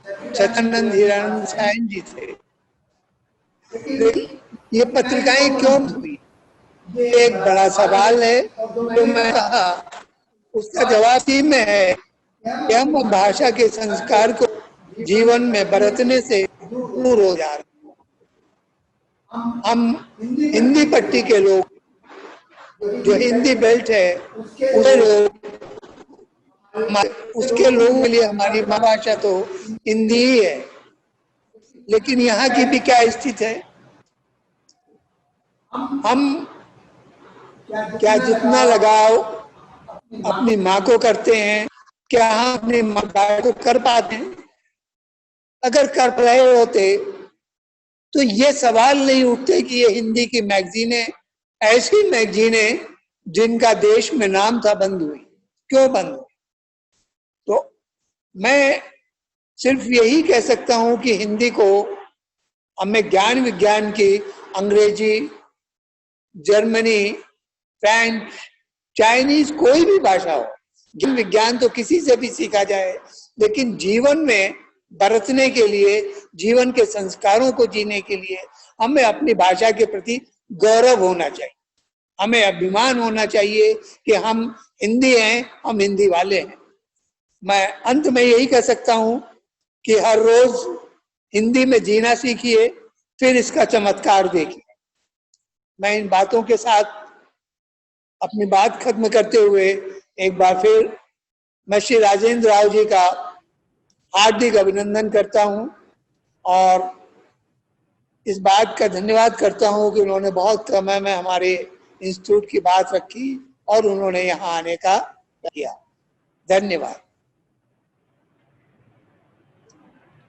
सत्यानंद हिरानंद सायन जी थे। ये पत्रिकाएं क्यों हुई, ये एक बड़ा सवाल है। तो मैं कहा उसका जवाब ही में है कि हम भाषा के संस्कार को जीवन में बरतने से दूर हो जा रहे हैं। हम हिंदी पट्टी के लोग, जो हिंदी बेल्ट है उसके लोगों के लिए हमारी माँ भाषा तो हिंदी ही है। लेकिन यहाँ की भी क्या स्थिति है, हम क्या जितना लगाव अपनी माँ को करते हैं, क्या हम अपनी माँ को कर पाते हैं? अगर कर रहे होते तो ये सवाल नहीं उठते कि ये हिंदी की मैगजीनें, ऐसी मैगजीनें जिनका देश में नाम था, बंद हुई। क्यों बंद हुई? तो मैं सिर्फ यही कह सकता हूं कि हिंदी को हमें ज्ञान विज्ञान की, अंग्रेजी, जर्मनी, फ्रेंच, चाइनीज, कोई भी भाषा हो, ज्ञान विज्ञान तो किसी से भी सीखा जाए, लेकिन जीवन में बरतने के लिए, जीवन के संस्कारों को जीने के लिए हमें अपनी भाषा के प्रति गौरव होना चाहिए। हमें अभिमान होना चाहिए कि हम हिंदी हैं, हम हिंदी वाले हैं। मैं अंत में यही कह सकता हूं कि हर रोज हिंदी में जीना सीखिए, फिर इसका चमत्कार देखिए। मैं इन बातों के साथ अपनी बात खत्म करते हुए एक बार फिर मैं श्री राजेंद्र राव जी का हार्दिक अभिनंदन करता हूं और इस बात का धन्यवाद करता हूं कि उन्होंने बहुत समय में हमारे इंस्टीट्यूट की बात रखी और उन्होंने यहाँ आने का किया। धन्यवाद।